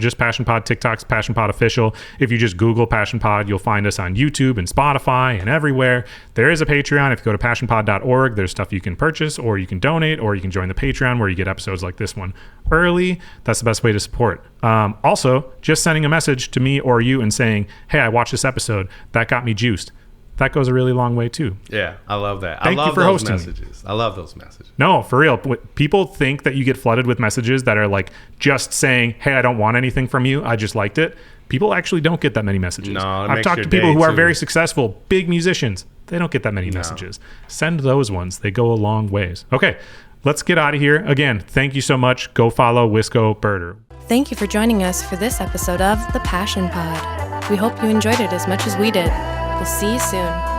just Passion Pod. TikTok's Passion Pod Official. If you just Google Passion Pod, you'll find us on YouTube and Spotify and everywhere. There is a Patreon. If you go to passionpod.org, there's stuff you can purchase, or you can donate, or you can join the Patreon where you get episodes like this one early. That's the best way to support. Also, just sending a message to me or you and saying, hey, I watched this episode. That got me juiced. That goes a really long way too. Yeah, I love that. Thank you for hosting messages. I love those messages. No, for real. People think that you get flooded with messages that are just saying, hey, I don't want anything from you. I just liked it. People actually don't get that many messages. No, I've talked to people who are very successful, big musicians. They don't get that many messages. Send those ones. They go a long ways. Okay, let's get out of here. Again, thank you so much. Go follow Wiscobirder. Thank you for joining us for this episode of The Passion Pod. We hope you enjoyed it as much as we did. We'll see you soon.